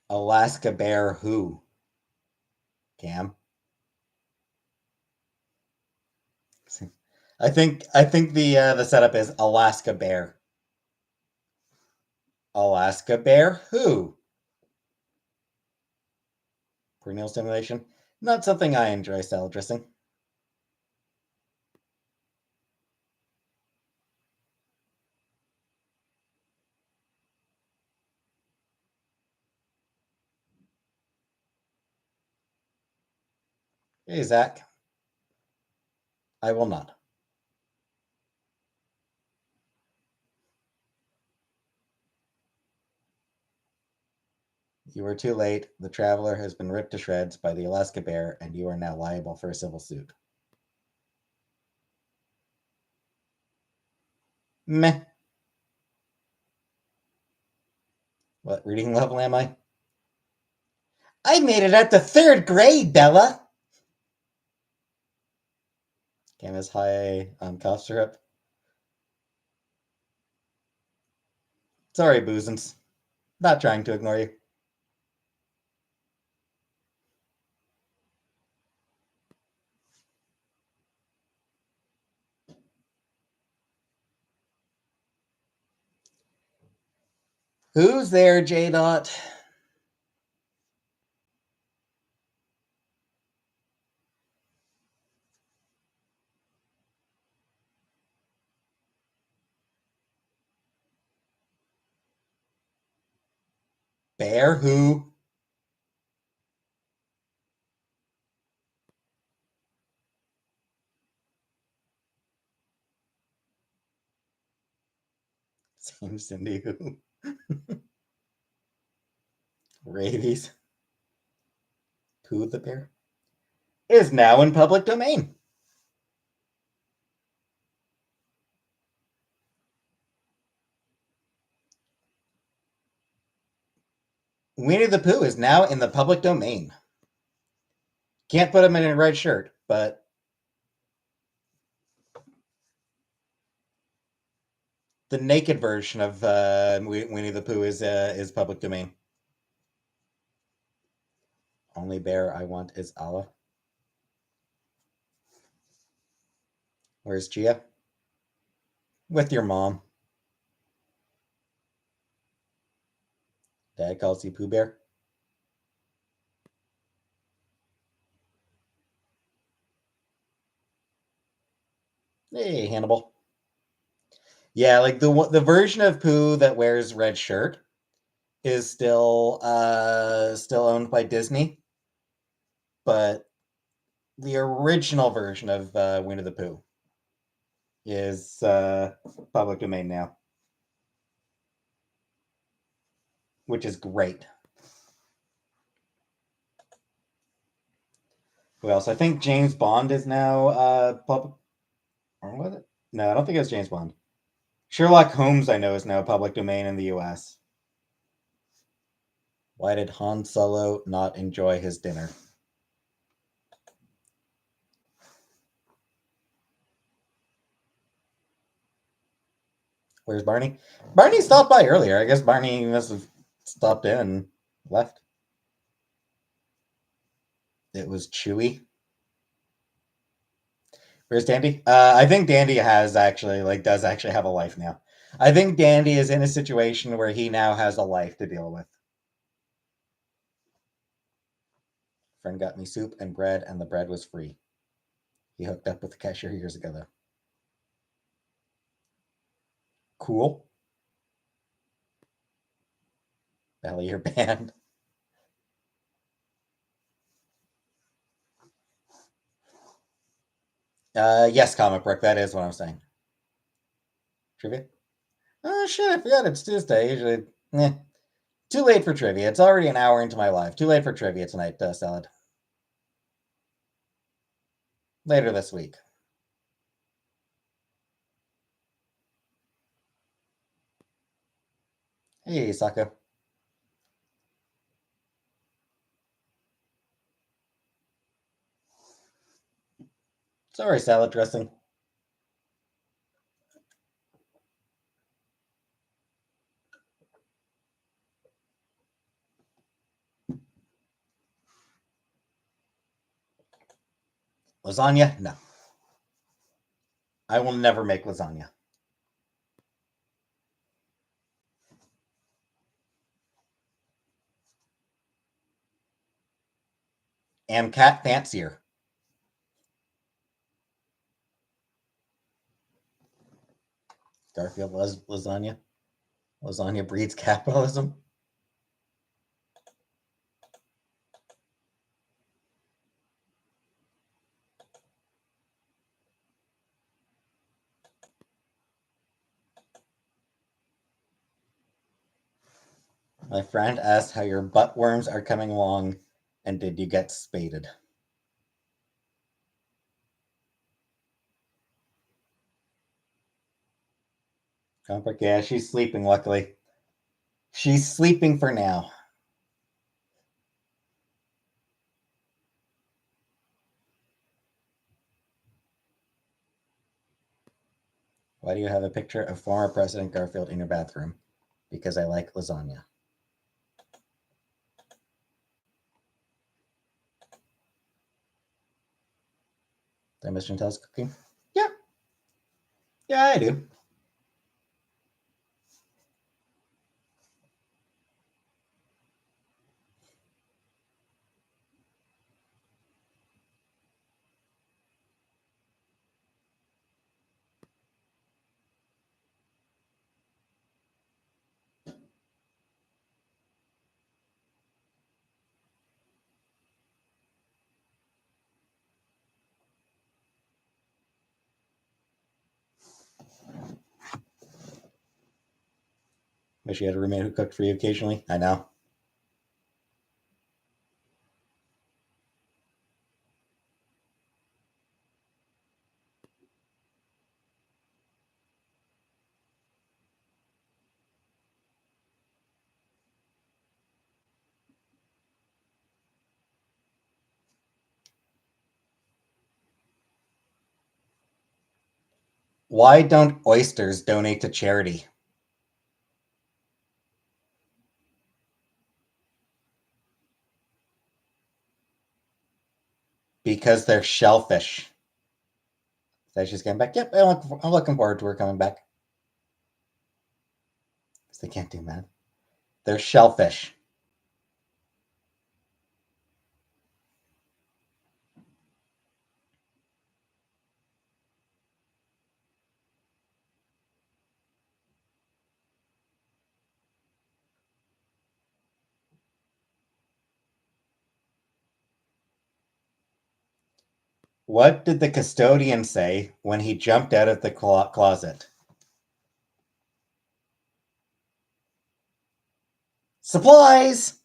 Alaska Bear who? Cam? I think the setup is Alaska Bear. Alaska Bear who? Perineal stimulation. Not something I enjoy salad dressing. Hey, Zach. I will not. You are too late. The traveler has been ripped to shreds by the Alaska Bear, and you are now liable for a civil suit. Meh. What reading level am I? I made it at the third grade, Bella. Cam is high on cough syrup. Sorry, Boozens. Not trying to ignore you. Who's there, J Dot? Bear who? Same Cindy who? Rabies. Pooh the bear is now in public domain. Winnie the Pooh is now in the public domain. Can't put him in a red shirt, but the naked version of Winnie the Pooh is public domain. Only bear I want is Alif. Where's Gia? With your mom. Dad calls you Pooh Bear. Hey, Hannibal. Yeah, like the version of Pooh that wears red shirt is still owned by Disney, but the original version of Winnie the Pooh is public domain now, which is great. Who else? I think James Bond is now public. Or was it? No, I don't think it was James Bond. Sherlock Holmes, I know, is now public domain in the U.S. Why did Han Solo not enjoy his dinner? Where's Barney? Barney stopped by earlier. I guess Barney must have stopped in and left. It was Chewy. Where's Dandy? I think Dandy does actually have a life now. I think Dandy is in a situation where he now has a life to deal with. Friend got me soup and bread, and the bread was free. He hooked up with the cashier years ago, though. Cool. The hell of your band. Yes, comic book. That is what I'm saying. Trivia? Oh shit! I forgot it's Tuesday. Usually, too late for trivia. It's already an hour into my life. Too late for trivia tonight, Salad. Later this week. Hey, Sako. Sorry, salad dressing. Lasagna? No. I will never make lasagna. Am cat fancier? Garfield loves lasagna. Lasagna breeds capitalism. My friend asked how your butt worms are coming along, and did you get spaded? Comfort, yeah, she's sleeping, luckily. She's sleeping for now. Why do you have a picture of former President Garfield in your bathroom? Because I like lasagna. Did I miss Chantel's cooking? Yeah. Yeah, I do. Wish you had a roommate who cooked for you occasionally. I know. Why don't oysters donate to charity? Because they're shellfish. So she's coming back. Yep, I'm looking forward to her coming back. Because they can't do math. They're shellfish. What did the custodian say when he jumped out of the closet? Supplies!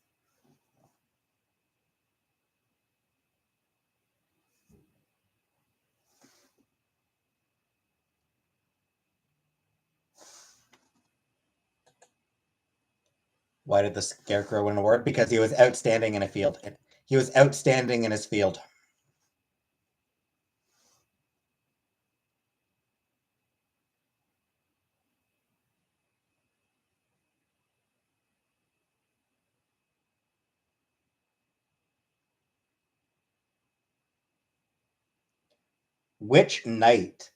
Why did the scarecrow win an award? Because he was outstanding in a field. He was outstanding in his field. Which knight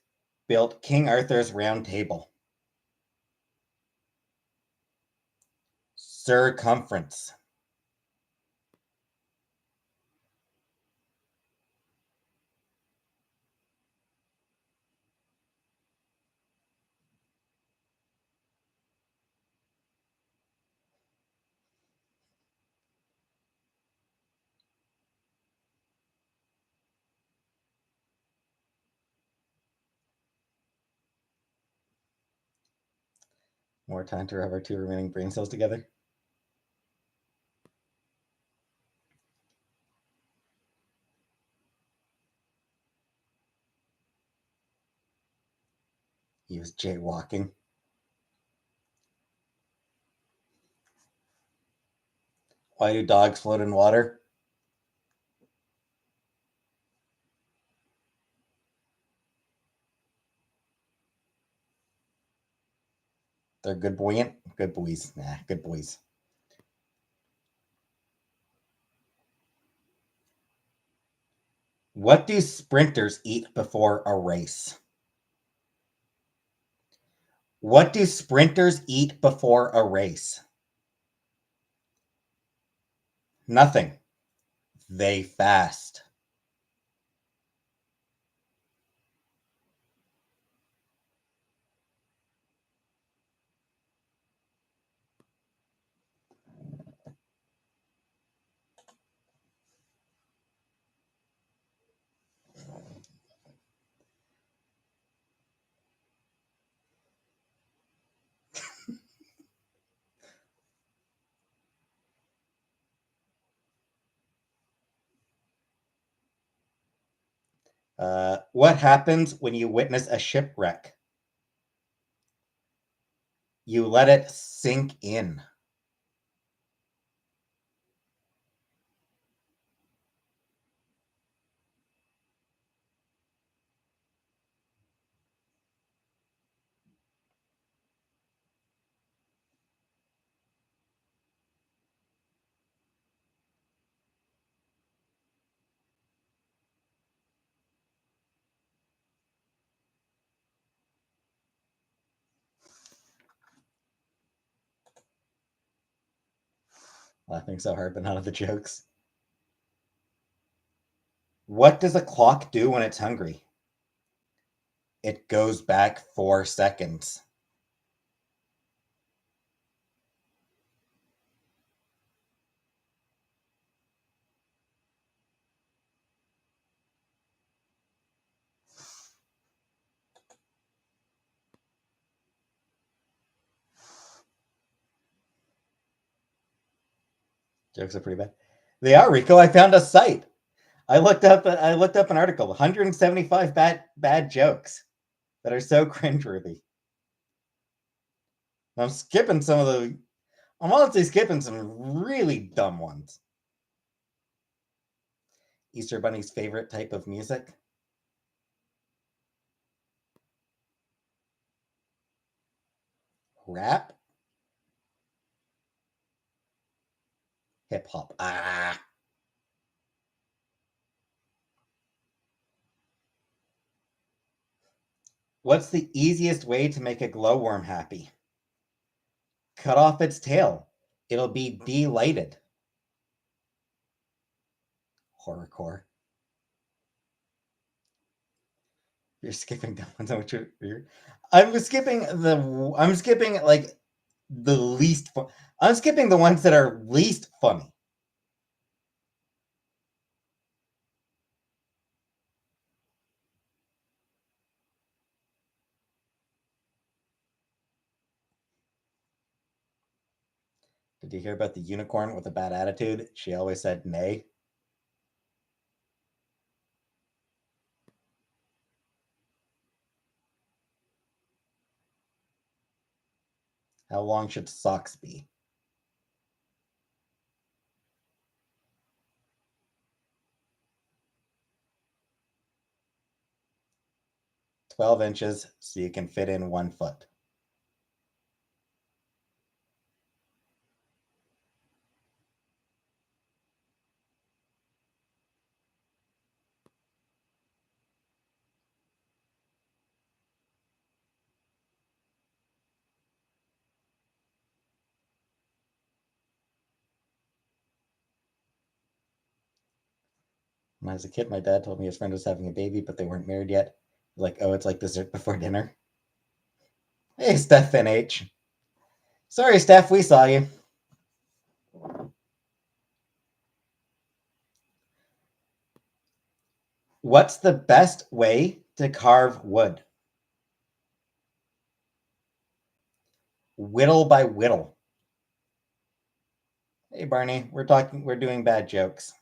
built King Arthur's Round Table? Circumference. More time to rub our 2 remaining brain cells together. He was jaywalking. Why do dogs float in water? They're good buoyant? Good boys. Nah, good boys. What do sprinters eat before a race? What do sprinters eat before a race? Nothing. They fast. What happens when you witness a shipwreck? You let it sink in. Laughing so hard, but none of the jokes. What does a clock do when it's hungry? It goes back 4 seconds. Jokes are pretty bad. They are, Rico. I found a site. I looked up an article, 175 bad jokes that are so cringeworthy. I'm skipping some of the I'm honestly skipping some really dumb ones. Easter Bunny's favorite type of music? Rap? Hip hop. Ah. What's the easiest way to make a glowworm happy? Cut off its tail. It'll be delighted. Horrorcore. You're skipping that one. I'm skipping like the least fun. I'm skipping the ones that are least funny. Did you hear about the unicorn with a bad attitude? She always said nay. How long should socks be? 12 inches so you can fit in 1 foot. When I was a kid, my dad told me his friend was having a baby, but they weren't married yet. Like, oh, it's like dessert before dinner. Hey, Steph NH. Sorry, Steph, we saw you. What's the best way to carve wood? Whittle by whittle. Hey, Barney, we're doing bad jokes.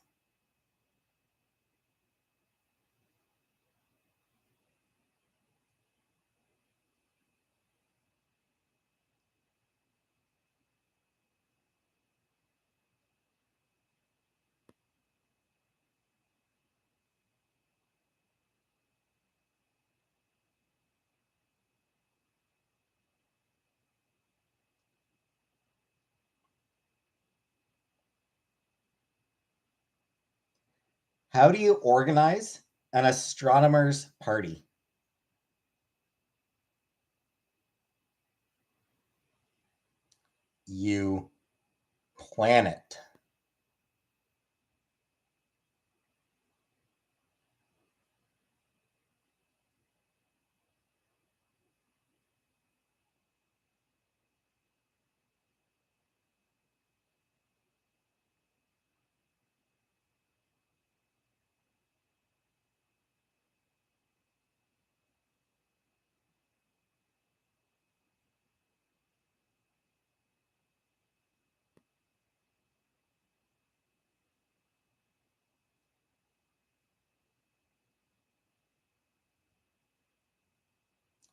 How do you organize an astronomer's party? You plan it.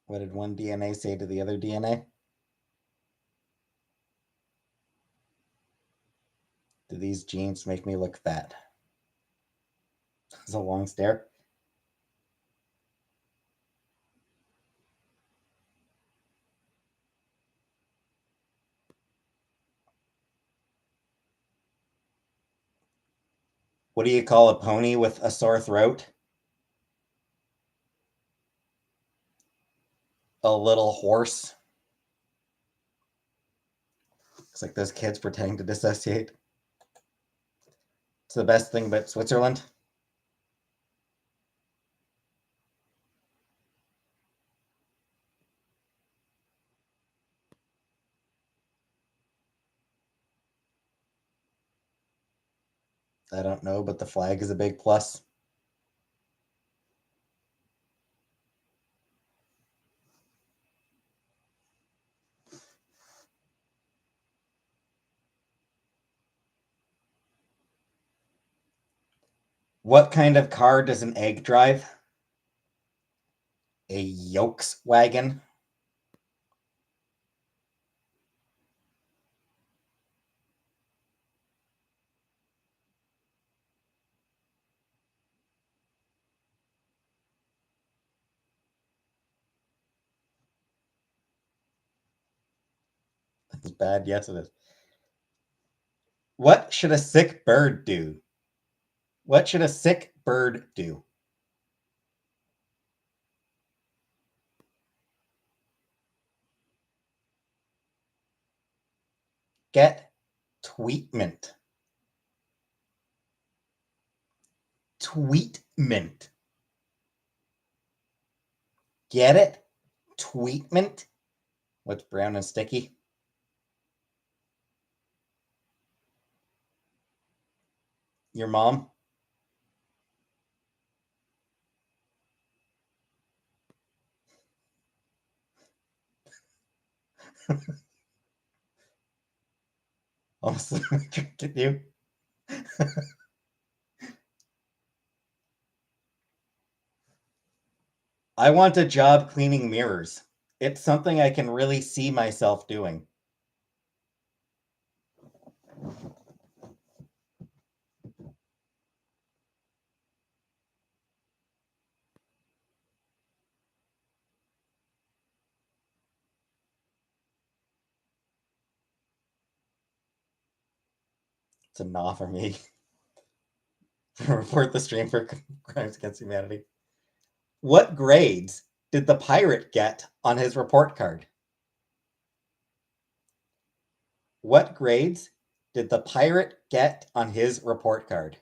What did one DNA say to the other DNA? Do these jeans make me look fat? It's a long stare. What do you call a pony with a sore throat? A little horse. Looks like those kids pretending to dissociate. It's the best thing about Switzerland. I don't know, but the flag is a big plus. What kind of car does an egg drive? A yolks wagon. That's bad. Yes, it is. What should a sick bird do? What should a sick bird do? Get tweetment. Tweetment. Get it? Tweetment? What's brown and sticky? Your mom? Almost look at you. I want a job cleaning mirrors. It's something I can really see myself doing. It's a nah for me. Report the stream for crimes against humanity. What grades did the pirate get on his report card? What grades did the pirate get on his report card?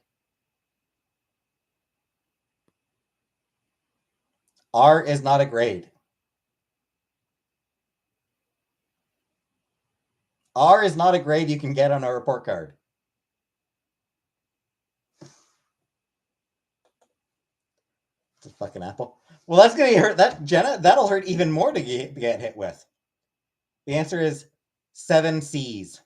R is not a grade. R is not a grade you can get on a report card. It's a fucking apple. Well, that's gonna hurt. That Jenna, that'll hurt even more to get hit with. The answer is 7 C's.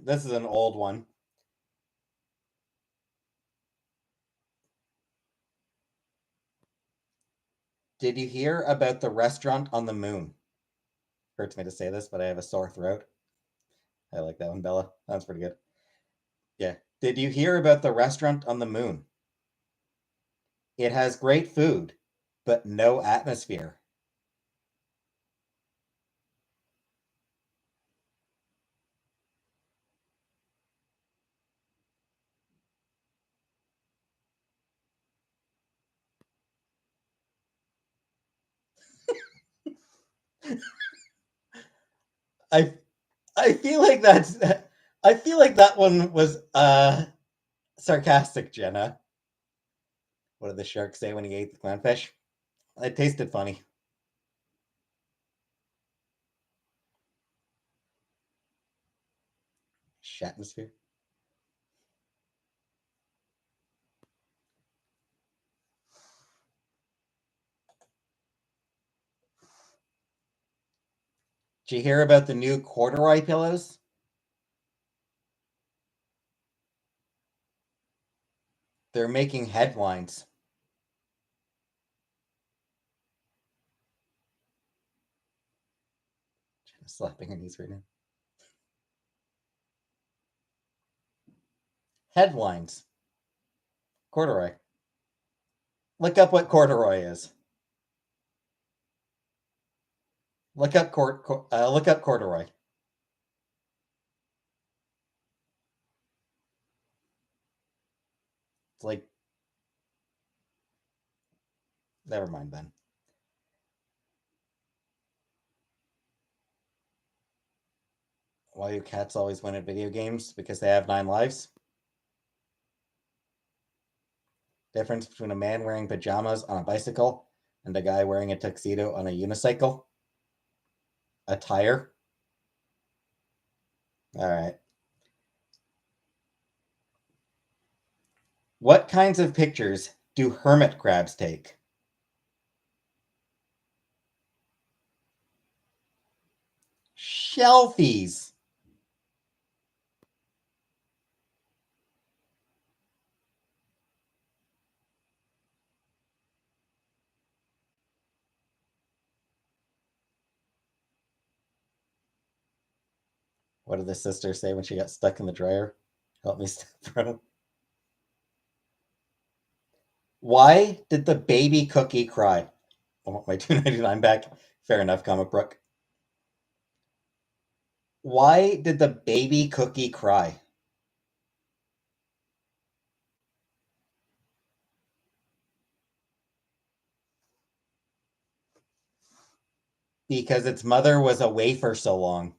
This is an old one. Did you hear about the restaurant on the moon? Hurts me to say this, but I have a sore throat. I like that one, Bella. That's pretty good. Yeah. Did you hear about the restaurant on the moon? It has great food, but no atmosphere. I I feel like that's I feel like that one was sarcastic, Jenna. What did the shark say when he ate the clownfish? It tasted funny. Shatmosphere. Did you hear about the new corduroy pillows? They're making headlines. Jenna's slapping her knees right now. Headlines. Corduroy. Look up what corduroy is. Look up corduroy. It's like, never mind then. Why do cats always win at video games? Because they have 9 lives. Difference between a man wearing pajamas on a bicycle and a guy wearing a tuxedo on a unicycle. Attire. All right. What kinds of pictures do hermit crabs take? Shelfies. What did the sister say when she got stuck in the dryer? Help me, bro. Why did the baby cookie cry? I want my $2.99 back. Fair enough, comic book. Why did the baby cookie cry? Because its mother was away for so long.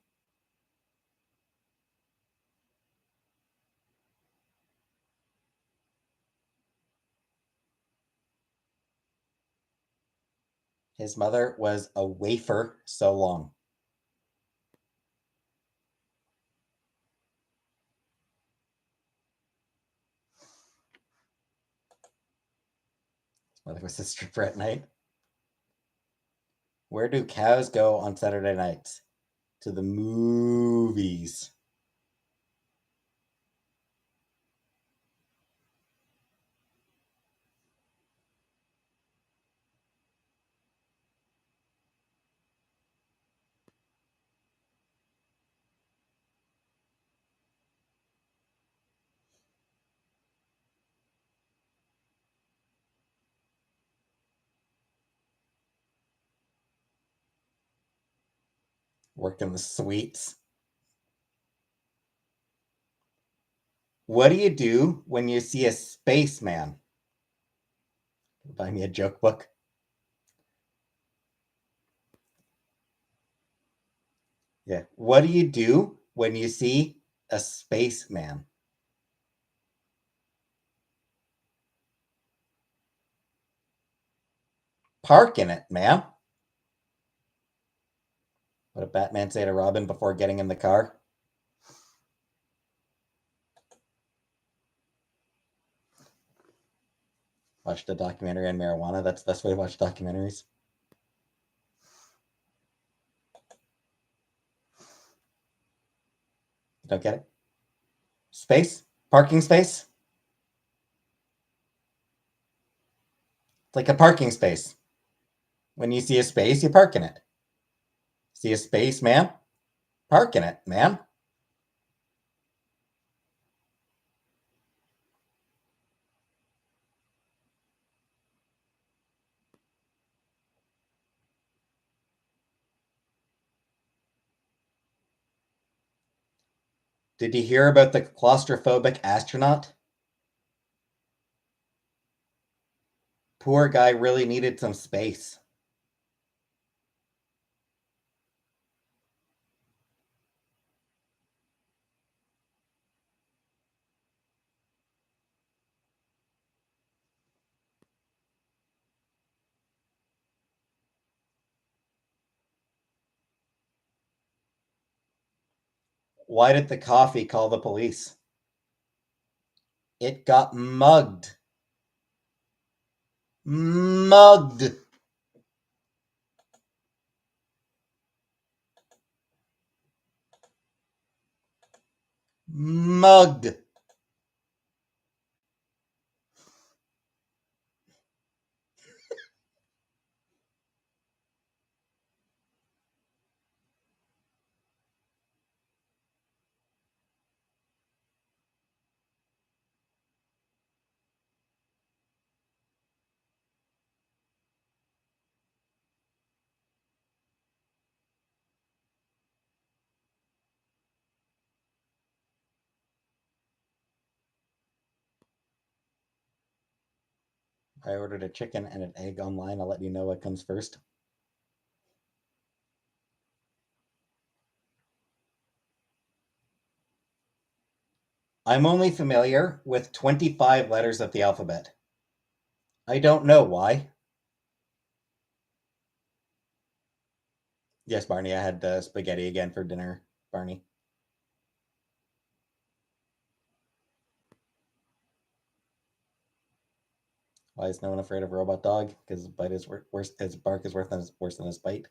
His mother was a wafer so long. His mother was a stripper at night. Where do cows go on Saturday nights? To the movies. Working the sweets. What do you do when you see a spaceman? Buy me a joke book. Yeah. What do you do when you see a spaceman? Park in it, ma'am. What did Batman say to Robin before getting in the car? Watched a documentary on marijuana. That's the best way to watch documentaries. You don't get it? Space? Parking space? It's like a parking space. When you see a space, you park in it. See a space, ma'am? Park in it, ma'am. Did you hear about the claustrophobic astronaut? Poor guy really needed some space. Why did the coffee call the police? It got mugged. Mugged. Mugged. I ordered a chicken and an egg online. I'll let you know what comes first. I'm only familiar with 25 letters of the alphabet. I don't know why. Yes, Barney, I had spaghetti again for dinner, Barney. Why is no one afraid of a robot dog? Because his bite is worse. His bark is worse than his bite.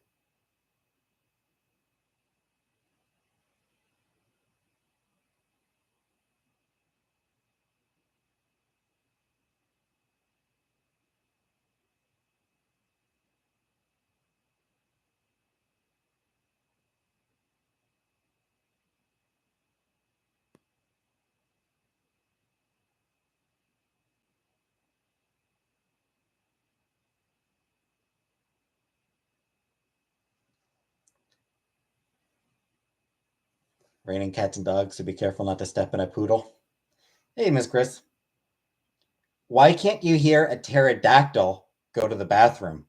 Raining cats and dogs, so be careful not to step in a poodle. Hey, Miss Chris. Why can't you hear a pterodactyl go to the bathroom?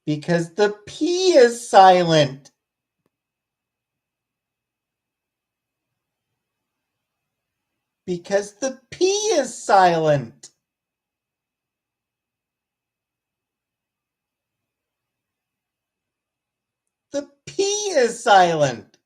Because the P is silent. Because the P is silent. The P is silent.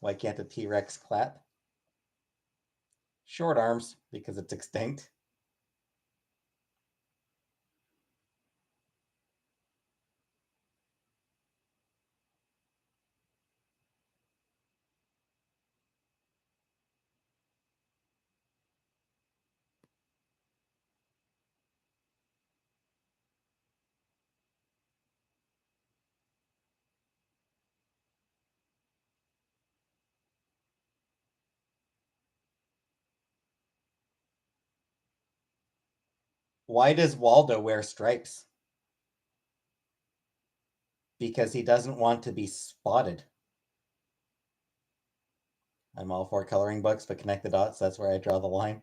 Why can't a T-Rex clap? Short arms, because it's extinct. Why does Waldo wear stripes? Because he doesn't want to be spotted. I'm all for coloring books, but connect the dots, that's where I draw the line.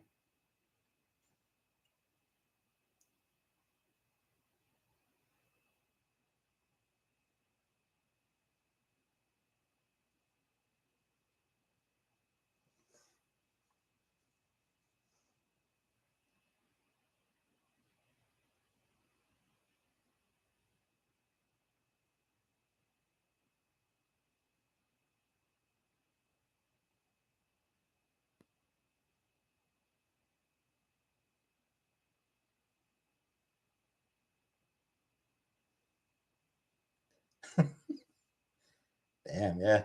Damn, yeah.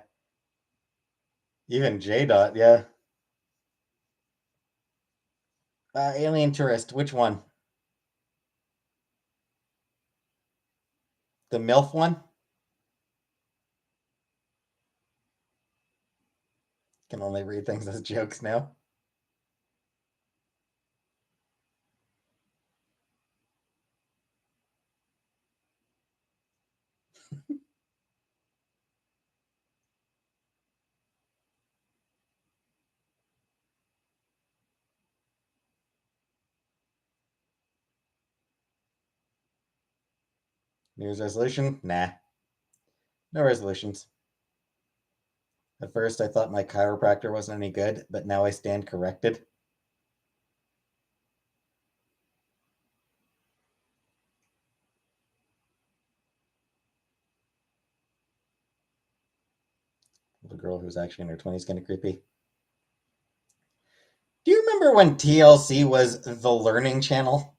Even J dot, yeah. Alien tourist, which one? The MILF one? Can only read things as jokes now. New Year's resolution? Nah. No resolutions. At first, I thought my chiropractor wasn't any good, but now I stand corrected. The girl who's actually in her 20s kind of creepy. Do you remember when TLC was the Learning Channel?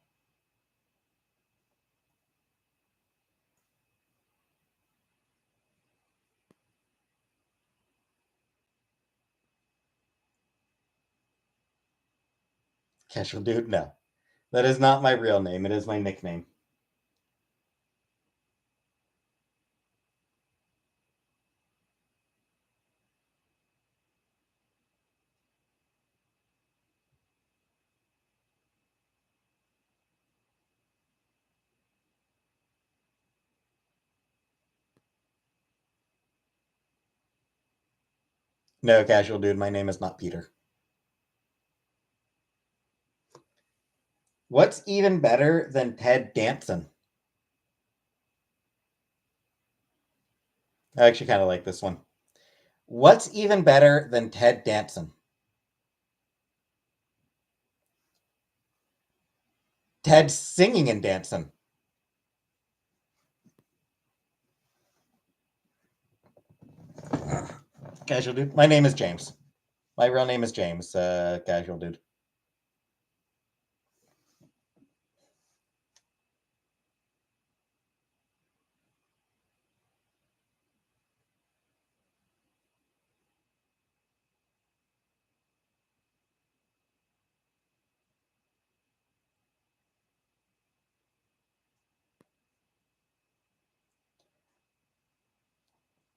Casual dude? No. That is not my real name. It is my nickname. No, casual dude. My name is not Peter. What's even better than Ted Danson? I actually kind of like this one. What's even better than Ted Danson? Ted singing and dancing. Casual dude. My name is James. My real name is James. Casual dude.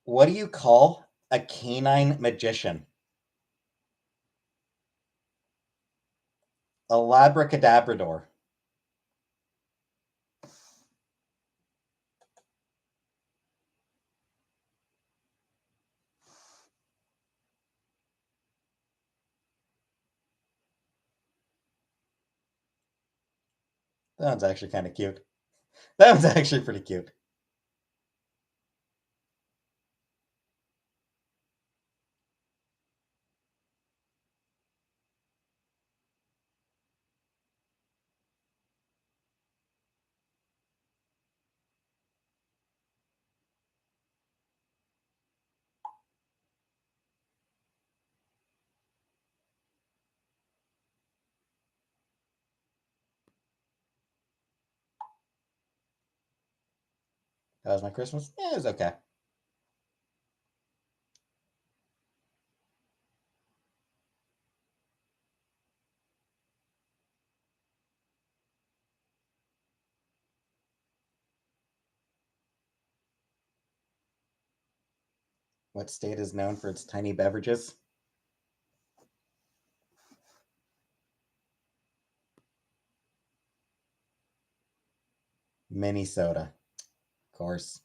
What do you call a canine magician? A labracadabrador. That one's actually kind of cute. That one's actually pretty cute. That was my Christmas. Yeah, it was okay. What state is known for its tiny beverages? Minnesota. Of course.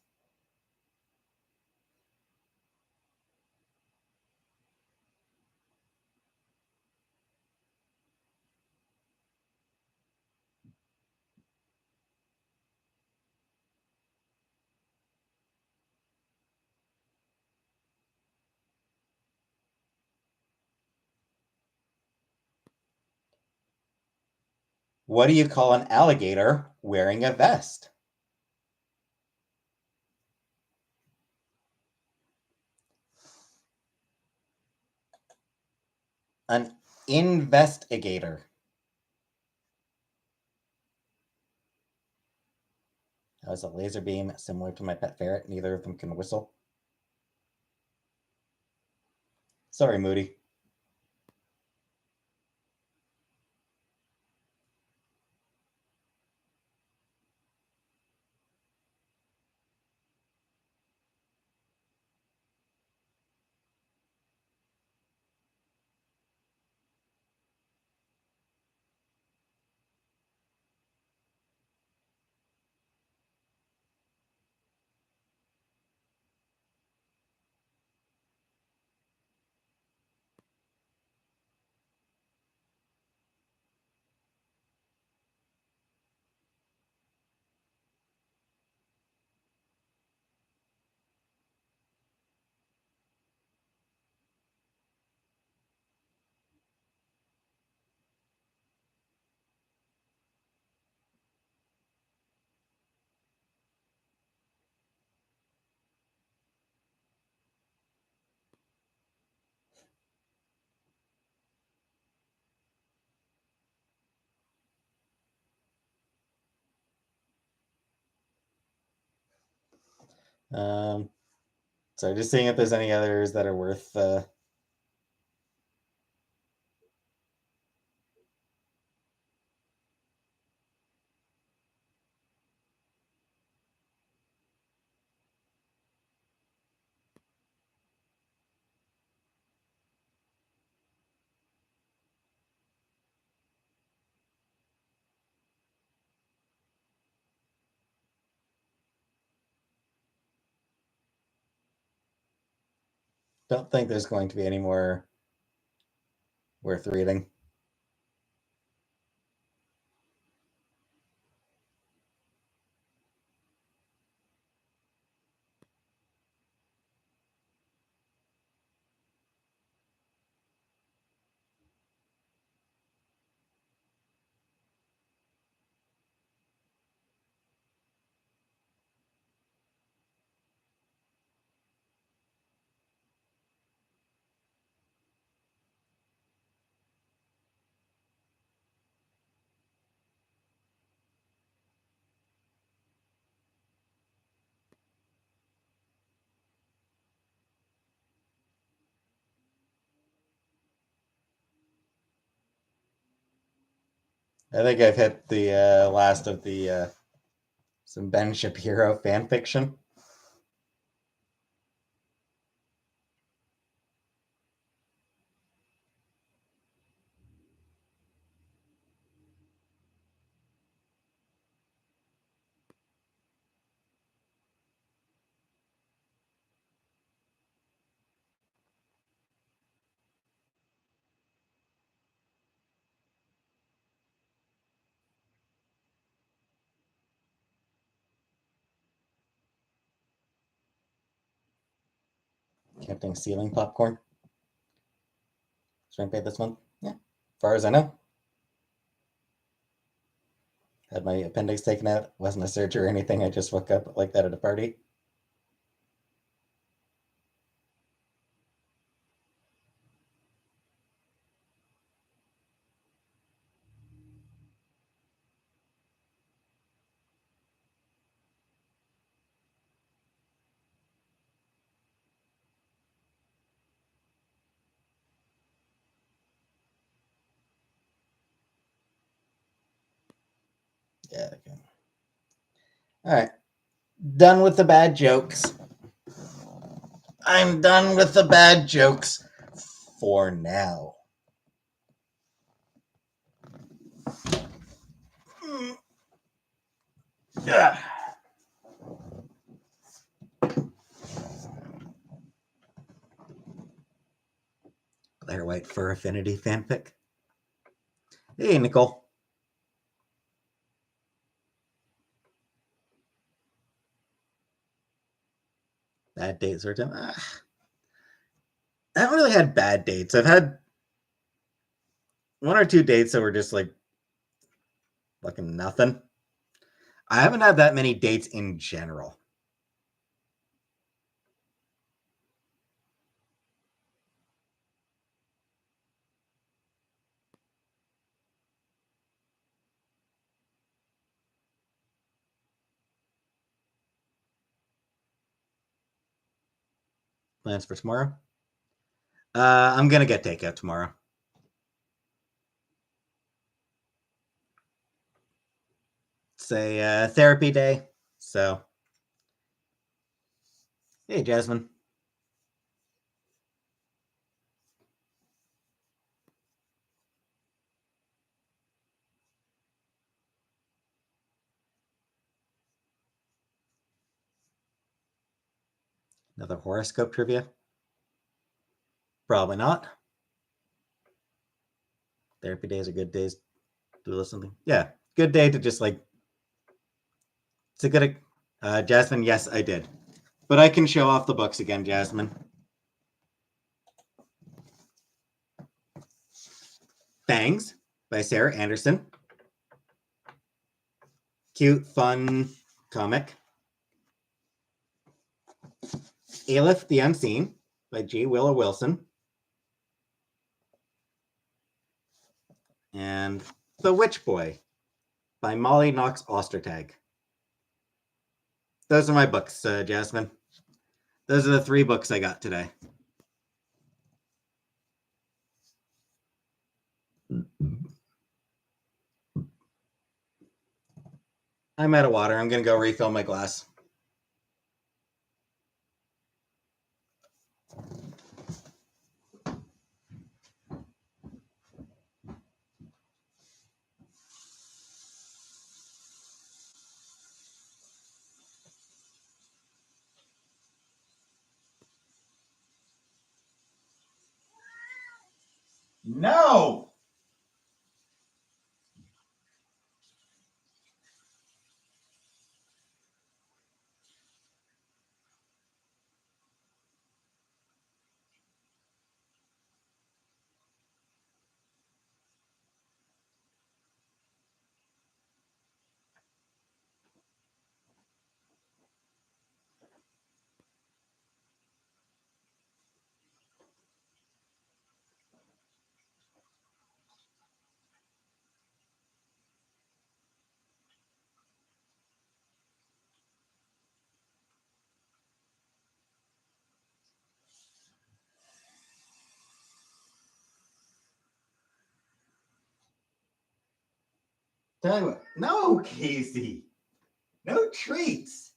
What do you call an alligator wearing a vest? An investigator. Has a laser beam similar to my pet ferret. Neither of them can whistle. Sorry, Moody. So just seeing if there's any others that are worth. Don't think there's going to be any more worth reading. I think I've hit the last of the some Ben Shapiro fan fiction. Camping ceiling popcorn. Should I pay this month? Yeah. As far as I know. Had my appendix taken out. Wasn't a surgery or anything. I just woke up like that at a party. Yeah. Okay. All right. Done with the bad jokes. I'm done with the bad jokes for now. Yeah. Blair White Fur Affinity fanfic. Hey, Nicole. Bad dates or time. I haven't really had bad dates. I've had one or two dates that were just like fucking nothing. I haven't had that many dates in general. Plans for tomorrow? I'm gonna get takeout tomorrow. It's a therapy day, so. Hey, Jasmine. Another horoscope trivia? Probably not. Therapy days are good days to listen to. Yeah, good day to just like. It's a good. Jasmine, yes, I did. But I can show off the books again, Jasmine. Bangs by Sarah Anderson. Cute, fun comic. Alif the Unseen by J. Willow Wilson. And The Witch Boy by Molly Knox Ostertag. Those are my books, Jasmine. Those are the 3 books I got today. I'm out of water. I'm going to go refill my glass. No! Tell you what. No, Casey. No treats.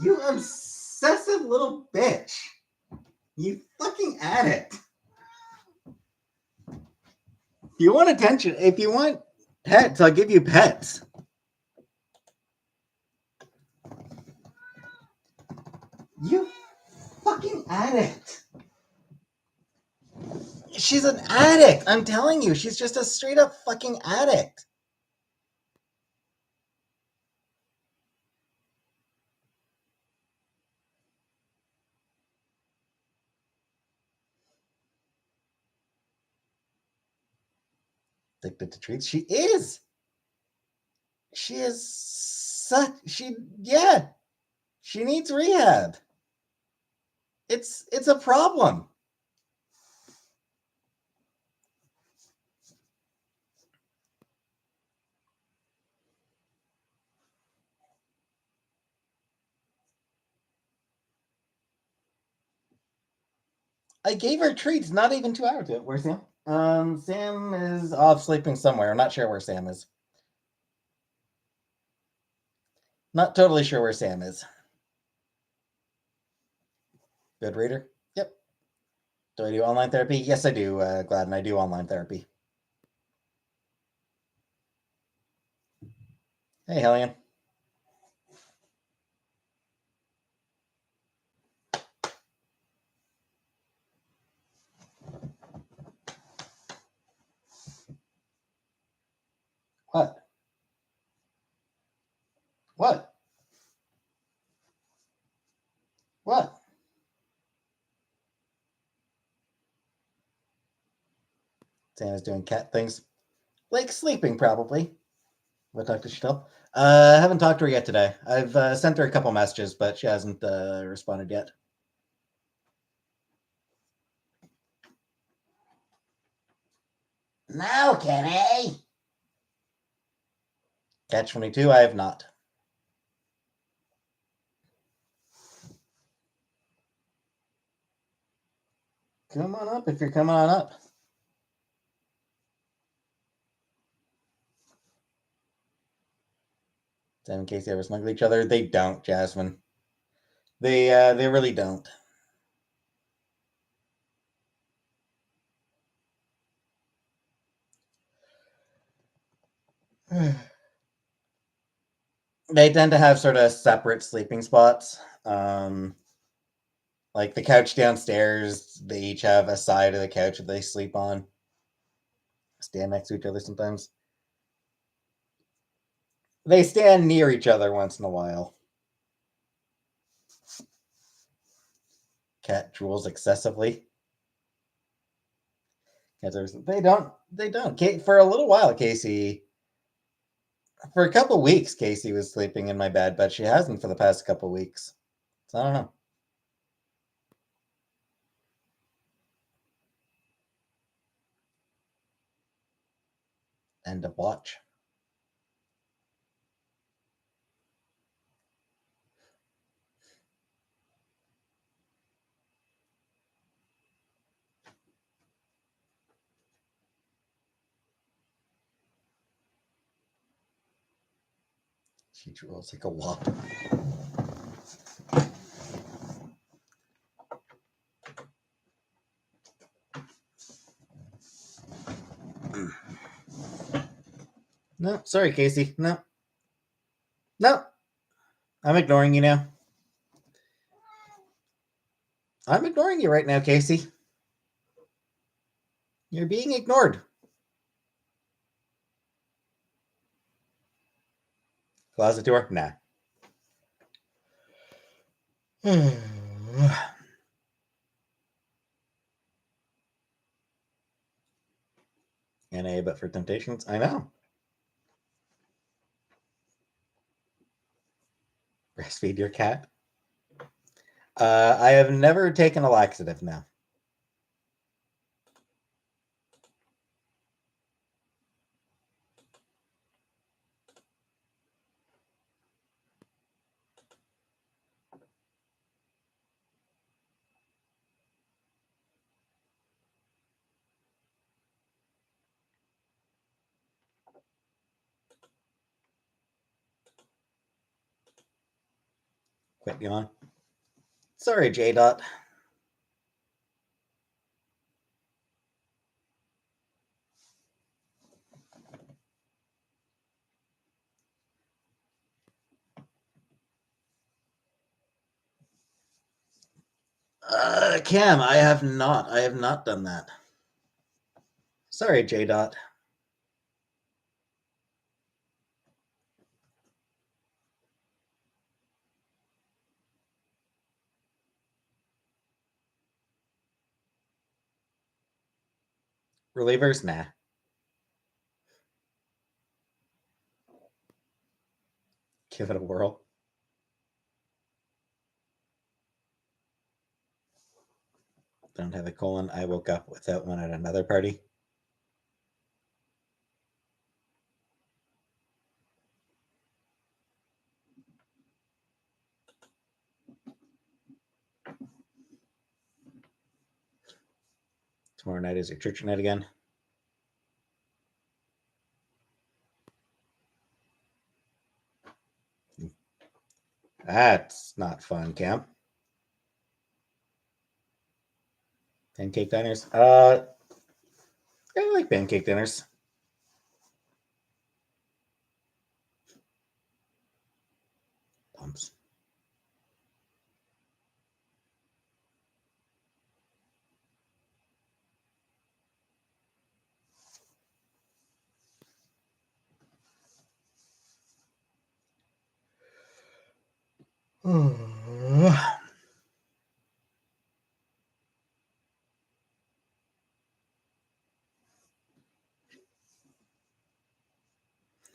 You obsessive little bitch. You fucking addict. If you want attention, if you want pets, I'll give you pets. You fucking addict. She's an addict. I'm telling you, she's just a straight up fucking addict. Addicted to treats. She is. She is such. Yeah. She needs rehab. It's a problem. I gave her treats not even 2 hours ago. Where's Sam? Sam is off sleeping somewhere. I'm not sure where Sam is. Not totally sure where Sam is. Good reader? Yep. Do I do online therapy? Yes, I do, Gladden. I do online therapy. Hey, Hellion. What? What? What? Santa's doing cat things. Like sleeping, probably. What talk to Chantel? I haven't talked to her yet today. I've sent her a couple messages, but she hasn't responded yet. No, Kenny. Catch 22, I have not. Come on up if you're coming on up. Sam and Casey ever smuggle each other? They don't, Jasmine. They really don't. They tend to have sort of separate sleeping spots. Like the couch downstairs, they each have a side of the couch that they sleep on. Stand next to each other sometimes. They stand near each other once in a while. Cat drools excessively. They don't. They don't. For a little while, Casey. For a couple weeks, Casey was sleeping in my bed, but she hasn't for the past couple weeks. So I don't know. End of watch. She drools like a wop. No, sorry, Casey. No. No. I'm ignoring you now. I'm ignoring you right now, Casey. You're being ignored. Closet door? Nah. NA, but for temptations? I know. Breastfeed your cat? I have never taken a laxative now. Quit yawn. Sorry, J. Dot. Cam, I have not. I have not done that. Sorry, J. Dot. Relievers? Nah. Give it a whirl. Don't have a colon. I woke up without one at another party. Tomorrow night is your church night again. That's not fun, Cam. Pancake diners? I like pancake dinners. bombs.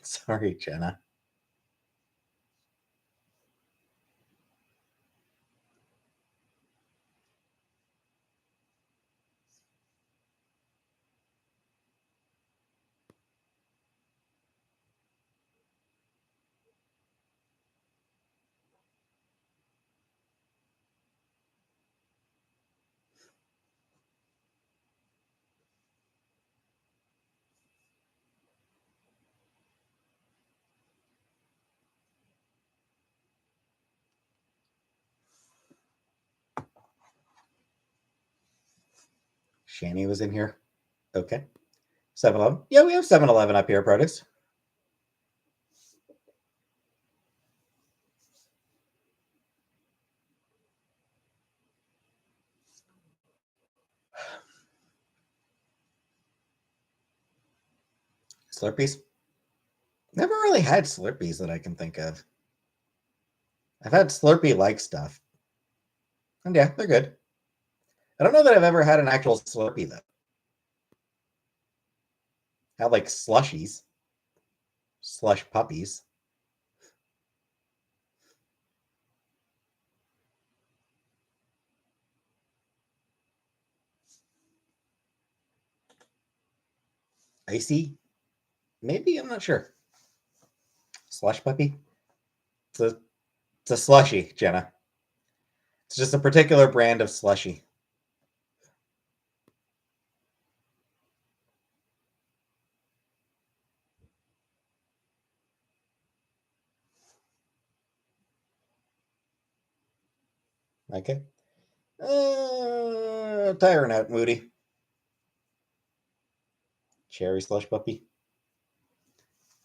Sorry, Jenna. Shani was in here. Okay. 7-Eleven. Yeah, we have 7-Eleven up here, produce. Slurpees. Never really had Slurpees that I can think of. I've had Slurpee-like stuff. And yeah, they're good. I don't know that I've ever had an actual Slurpee, though. I had like slushies. Slush puppies. Icy? Maybe, I'm not sure. Slush puppy? It's a slushy, Jenna. It's just a particular brand of slushy. Okay. Tiring out, Moody. Cherry slush puppy.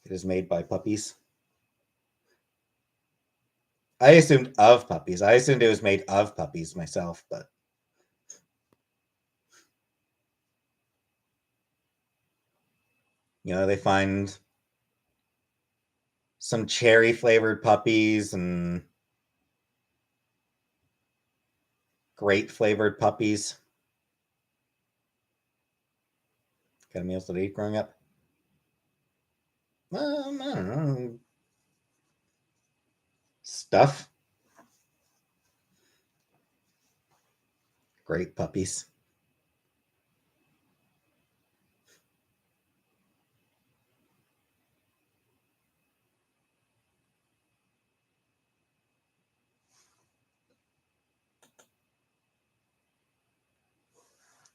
It is made by puppies. I assumed of puppies. I assumed it was made of puppies myself, but they find some cherry flavored puppies and grape flavored puppies. Kind of meals to eat growing up. I don't know. Stuff. Great puppies.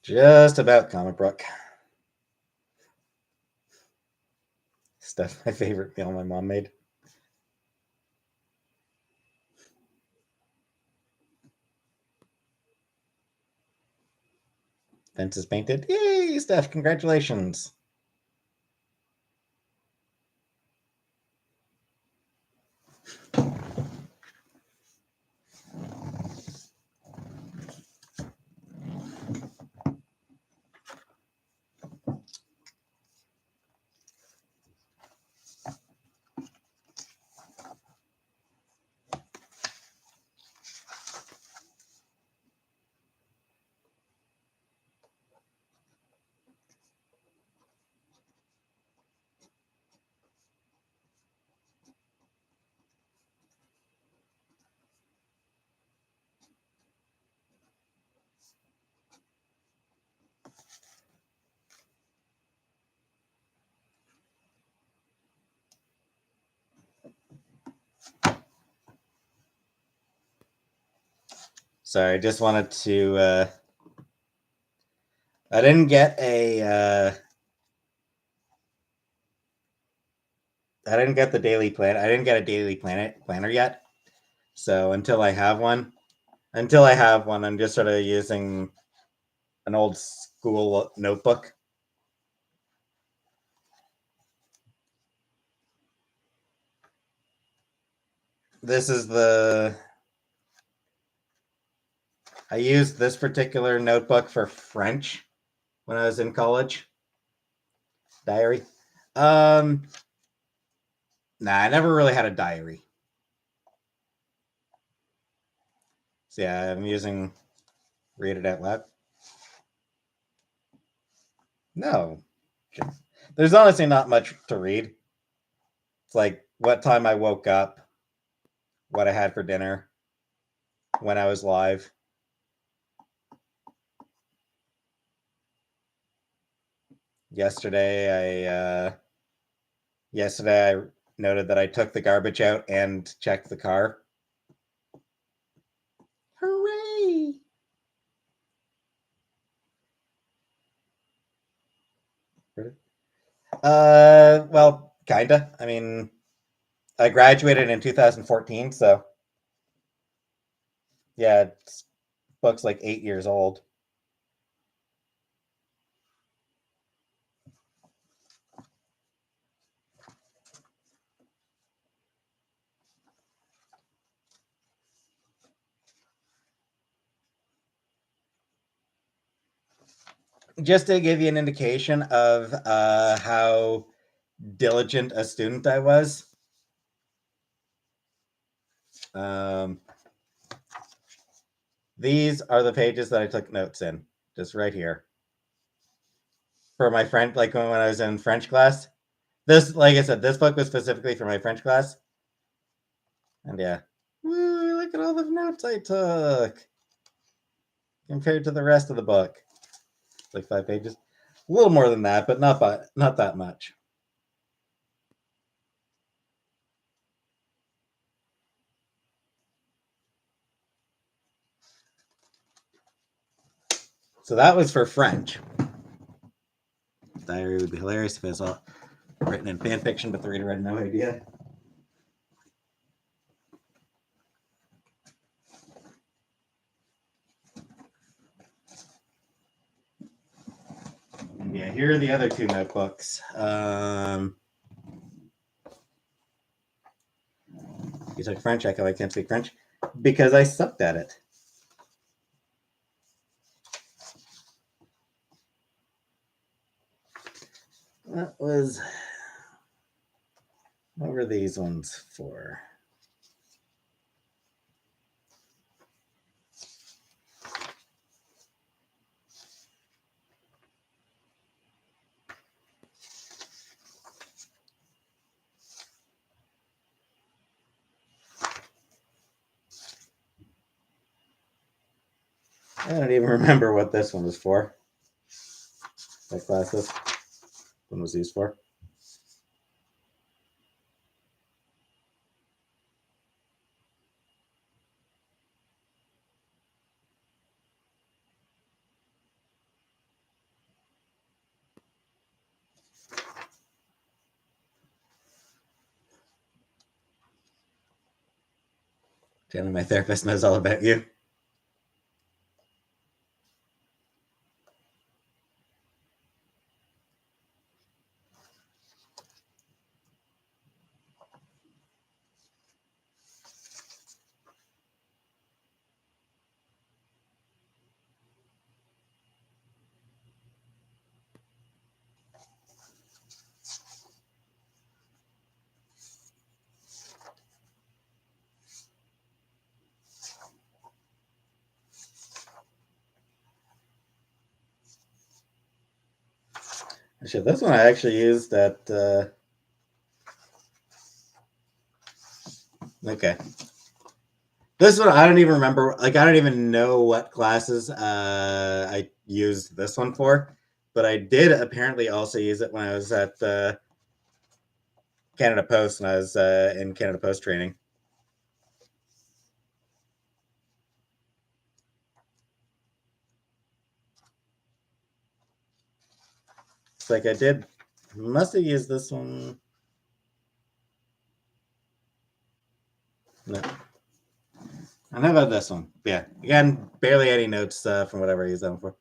Just about comic book. Stuff, my favorite meal my mom made. Fence is painted. Yay, Steph, congratulations. Sorry, I just wanted to. I didn't get a. I didn't get the daily plan. I didn't get a daily planner yet. So until I have one, I'm just sort of using an old school notebook. This is the... I used this particular notebook for French when I was in college. Diary. Nah, I never really had a diary. So yeah, I'm using Read It Out Loud. No. There's honestly not much to read. It's like what time I woke up, what I had for dinner, when I was live. Yesterday I noted that I took the garbage out and checked the car. Hooray! Well, kinda. I mean, I graduated in 2014, so yeah, it's book's like 8 years old. Just to give you an indication of how diligent a student I was. Um, these are the pages that I took notes in, just right here. For my friend, like when I was in French class. This, like I said, this book was specifically for my French class. And yeah. Woo, look at all the notes I took compared to the rest of the book. Like 5 pages. A little more than that, but not that much. So that was for French. Diary would be hilarious if it was all written in fan fiction, but the reader had no idea. And yeah, here are the other 2 notebooks. You took French. I can't speak French because I sucked at it. That was... What were these ones for? I don't even remember what this one was for. That class this one was used for. Jenna, my therapist, knows all about you. Shit, this one I actually used at... Okay. This one, I don't even remember. Like, I don't even know what classes I used this one for. But I did apparently also use it when I was at Canada Post, and I was in Canada Post training. It's like I did... Must have used this one... No. I know about this one. Yeah. Again, barely any notes from whatever I used that one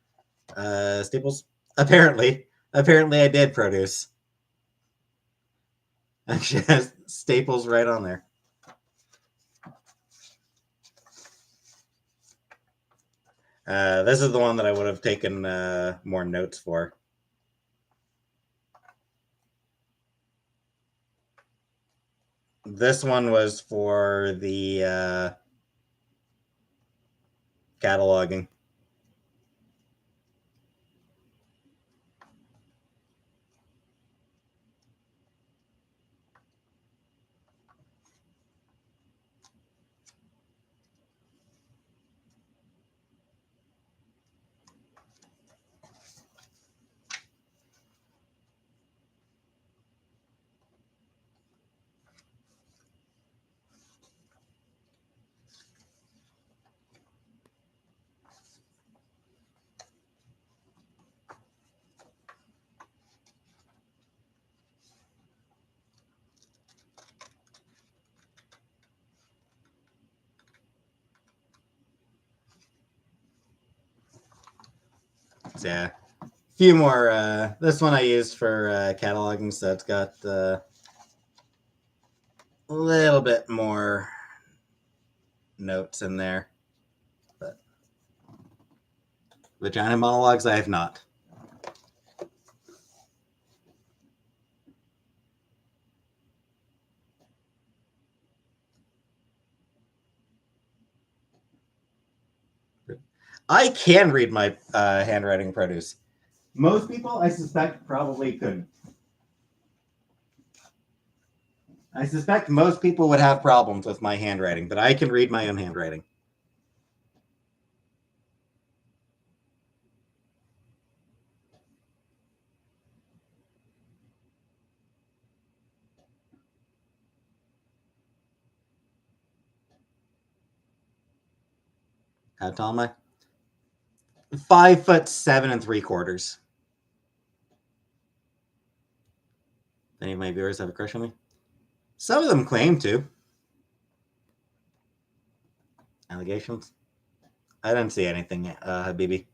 for. Staples? Apparently I did produce. Actually has Staples right on there. This is the one that I would have taken more notes for. This one was for the cataloging. Yeah, a few more. This one I used for cataloging, so it's got a little bit more notes in there. But vagina monologues, I have not. I can read my handwriting produce. Most people, I suspect, probably couldn't. I suspect most people would have problems with my handwriting, but I can read my own handwriting. How tall am I? 5'7" 3/4. Any of my viewers have a crush on me? Some of them claim to. Allegations? I didn't see anything, Habibi.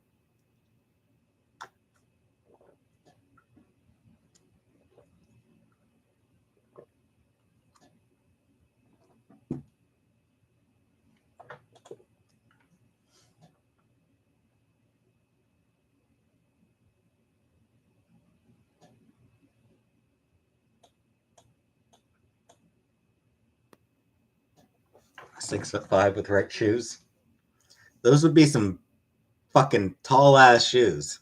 .6'5" with right shoes. Those would be some fucking tall ass shoes.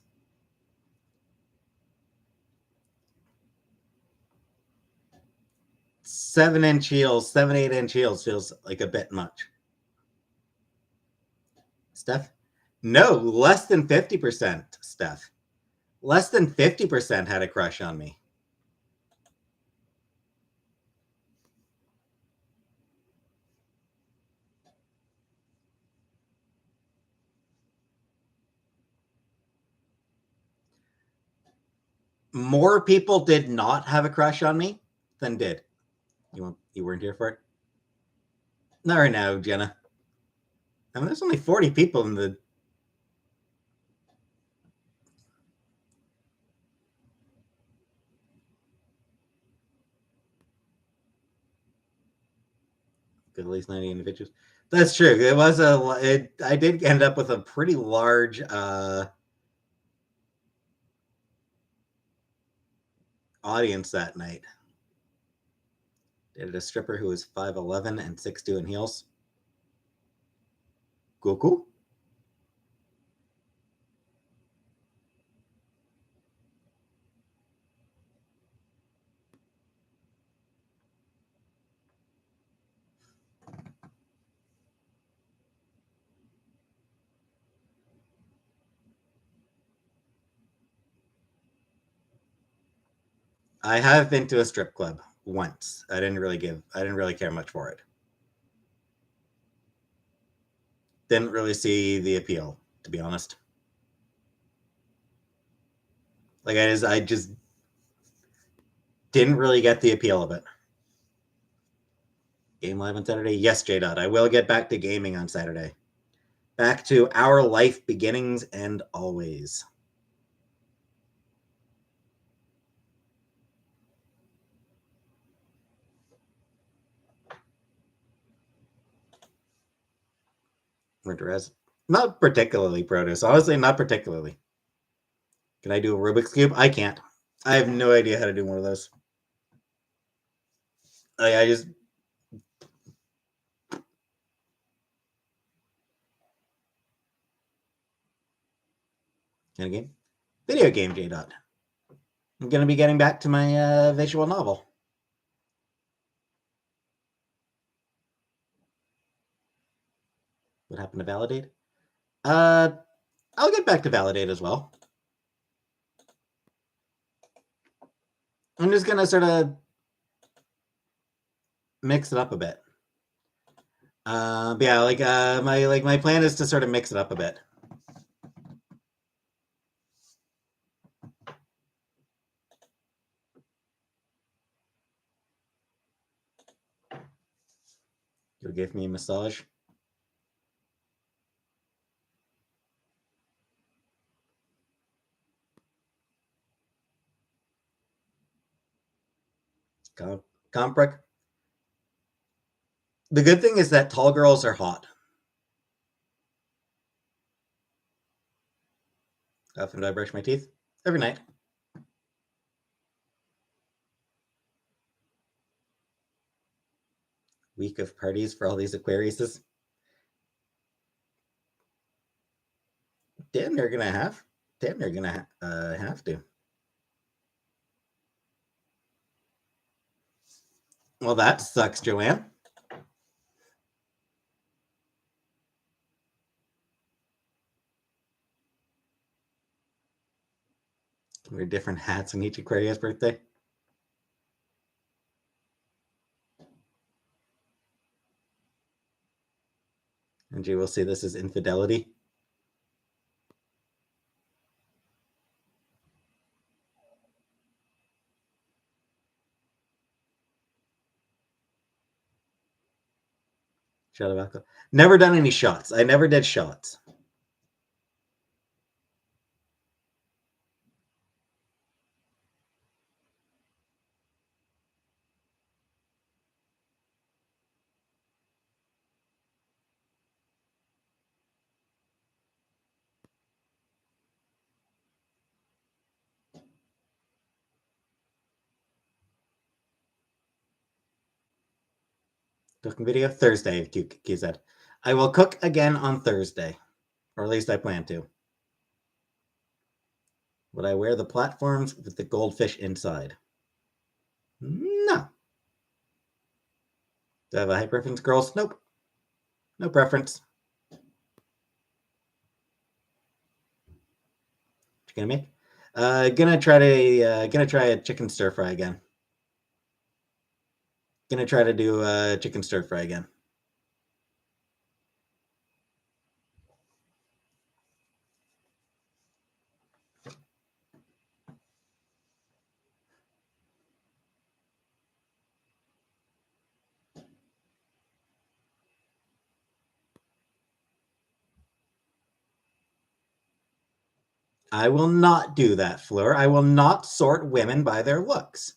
7-inch heels, 7-8 inch heels feels like a bit much. Steph? No, less than 50%, Steph. Less than 50% had a crush on me. More people did not have a crush on me than did. You weren't here for it? Not right now, Jenna. I mean, there's only 40 people in the. At least 90 individuals. That's true. It was I did end up with a pretty large audience that night. Did a stripper who was 5'11" and 6'2" in heels. Cool. I have been to a strip club once. I didn't really care much for it. Didn't really see the appeal, to be honest. Like I just didn't really get the appeal of it. Game live on Saturday? Yes, J. I will get back to gaming on Saturday. Back to our life beginnings and always. Winterez. Not particularly produce. Honestly, not particularly. Can I do a Rubik's Cube? I can't. I have no idea how to do one of those. I just... Can I game? Video game J. Dot. I'm going to be getting back to my visual novel. What happened to Validate? I'll get back to Validate as well. I'm just going to sort of mix it up a bit. Yeah, my plan is to sort of mix it up a bit. You'll give me a massage. Comprek. The good thing is that tall girls are hot. How often do I brush my teeth? Every night. Week of parties for all these Aquariuses. Damn, they're gonna have. Damn, they're gonna have to. Well, that sucks, Joanne. Wear different hats on each Aquarius birthday. And you will see this as infidelity. Shot of alcohol. Never done any shots. I never did shots. Cooking video Thursday, QZ. I will cook again on Thursday, or at least I plan to. Would I wear the platforms with the goldfish inside? No. Do I have a high preference, girls? Nope. No preference. What you gonna make? Gonna try a chicken stir fry again. Gonna try to do a chicken stir fry again. I will not do that, Fleur. I will not sort women by their looks.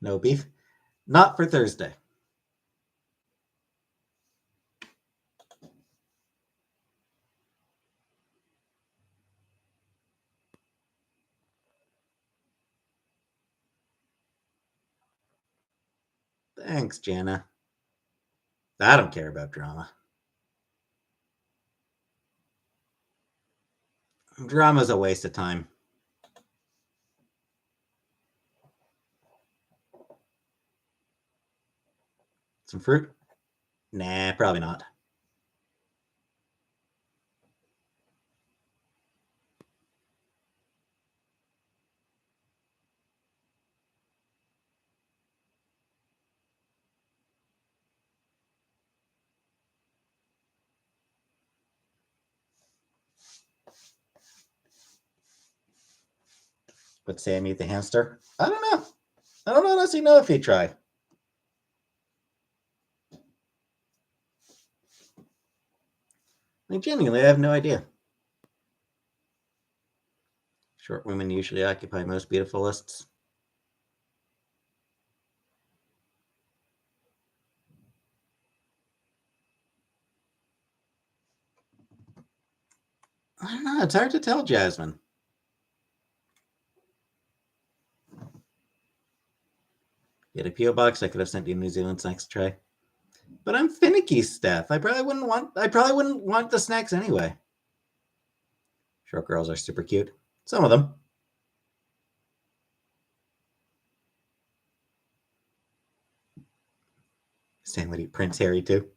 No beef. Not for Thursday. Thanks, Jana. I don't care about drama. Drama's a waste of time. Some fruit? Nah, probably not. But Sammy the hamster? I don't know. I don't honestly know if he tried. Like, genuinely, I have no idea. Short women usually occupy most beautiful lists. I don't know. It's hard to tell, Jasmine. Get a PO box. I could have sent you New Zealand snacks to try. But I'm finicky, Steph. I probably wouldn't want the snacks anyway. Short girls are super cute. Some of them. Stan would eat Prince Harry too.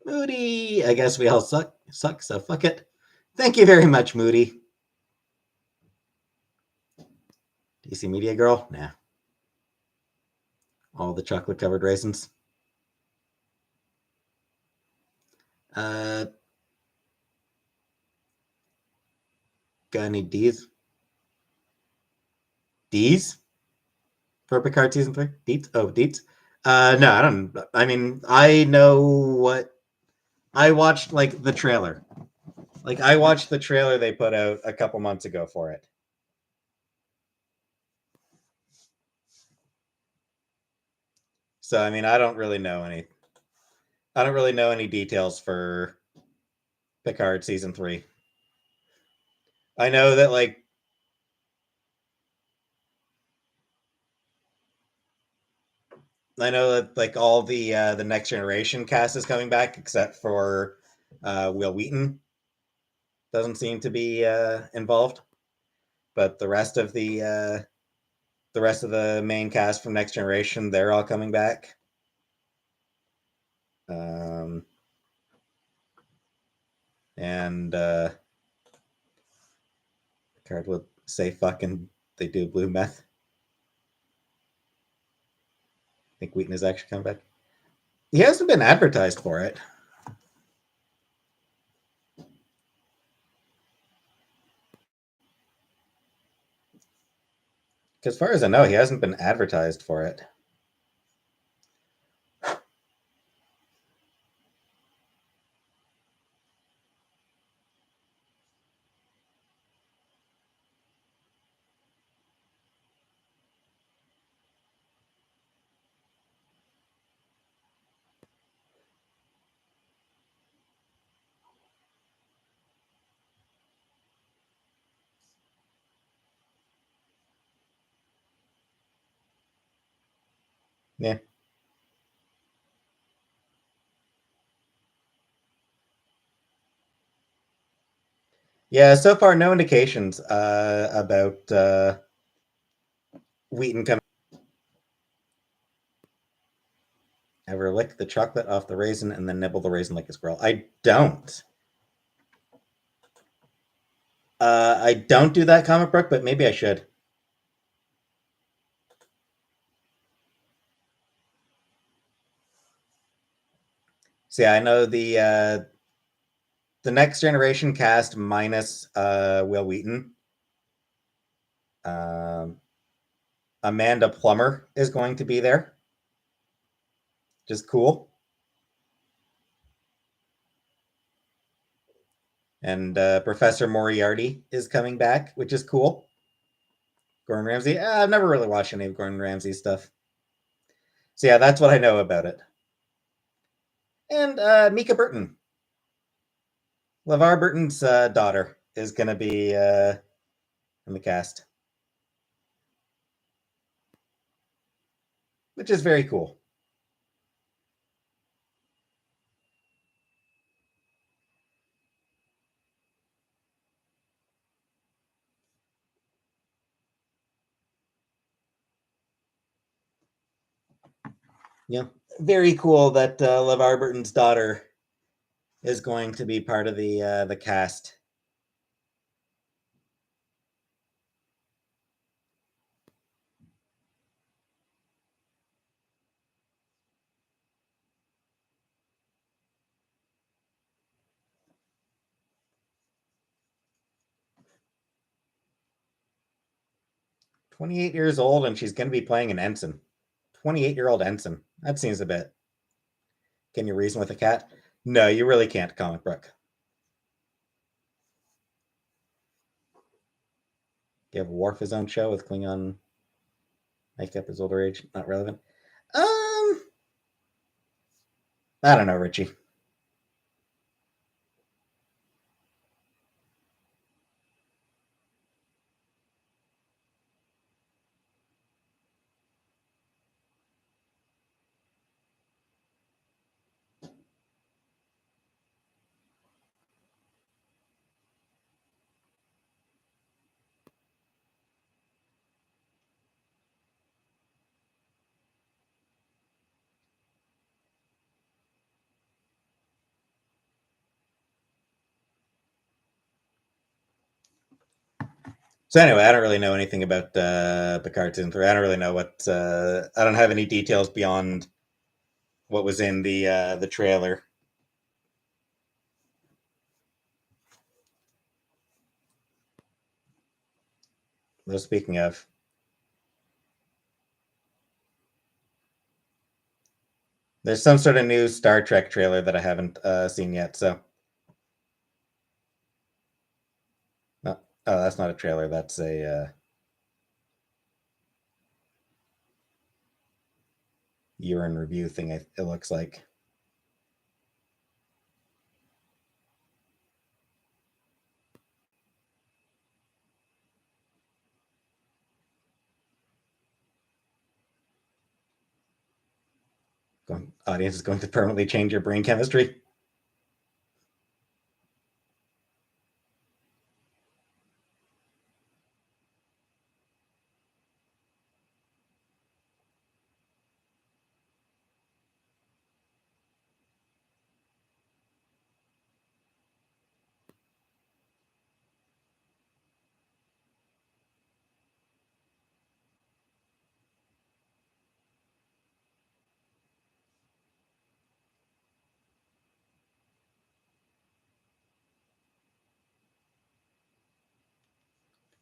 Moody. I guess we all suck, so fuck it. Thank you very much, Moody. DC Media Girl? Nah. All the chocolate covered raisins. Got any D's? D's? For Picard season 3? Deets? Oh, Deets. No, I don't. I mean, I know what. I watched like the trailer. Like I watched the trailer they put out a couple months ago for it. So I mean, I don't really know any details for Picard season 3. I know that like all the Next Generation cast is coming back except for Will Wheaton doesn't seem to be involved, but the rest of the main cast from Next Generation, they're all coming back. And Picard will say fucking they do blue meth. I think Wheaton is actually coming back. He hasn't been advertised for it. As far as I know, he hasn't been advertised for it. Yeah. Yeah, so far no indications about Wheaton coming. Ever lick the chocolate off the raisin and then nibble the raisin like a squirrel? I don't. I don't do that comic book, but maybe I should. So yeah, I know the Next Generation cast minus Will Wheaton. Amanda Plummer is going to be there. Just cool. And Professor Moriarty is coming back, which is cool. Gordon Ramsay. I've never really watched any of Gordon Ramsay's stuff. So yeah, that's what I know about it. And Mika Burton. LeVar Burton's daughter is going to be in the cast, which is very cool. Yeah, very cool that LeVar Burton's daughter is going to be part of the cast. "28 years old, and she's going to be playing an ensign. 28-year-old ensign. That seems a bit. Can you reason with a cat? No, you really can't, comic book. You have Worf his own show with Klingon Makeup is older age, not relevant. I don't know, Richie. So anyway, I don't really know anything about Picard season 3. I don't really know what. I don't have any details beyond what was in the trailer. Well, speaking of, there's some sort of new Star Trek trailer that I haven't seen yet. So, no, oh, that's not a trailer. That's a year in review thing. It looks like. Audience is going to permanently change your brain chemistry.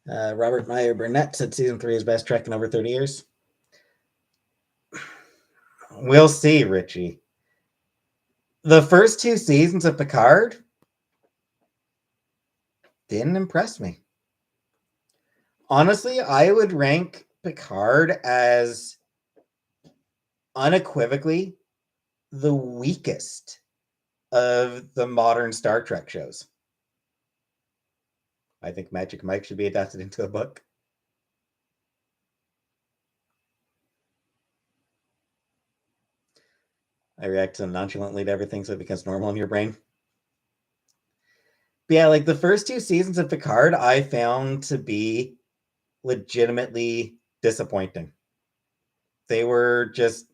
Robert Meyer Burnett said season 3 is best Trek in over 30 years. We'll see, Richie. The first 2 seasons of Picard didn't impress me. Honestly, I would rank Picard as unequivocally the weakest of the modern Star Trek shows. I think Magic Mike should be adapted into a book. I react nonchalantly to everything so it becomes normal in your brain. But yeah, like the first 2 seasons of Picard, I found to be legitimately disappointing. They were just,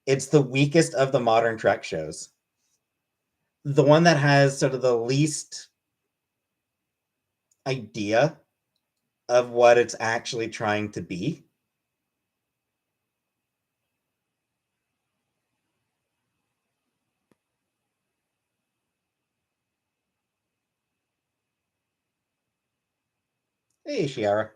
it's the weakest of the modern Trek shows. The one that has sort of the least idea of what it's actually trying to be. Hey, Shiara.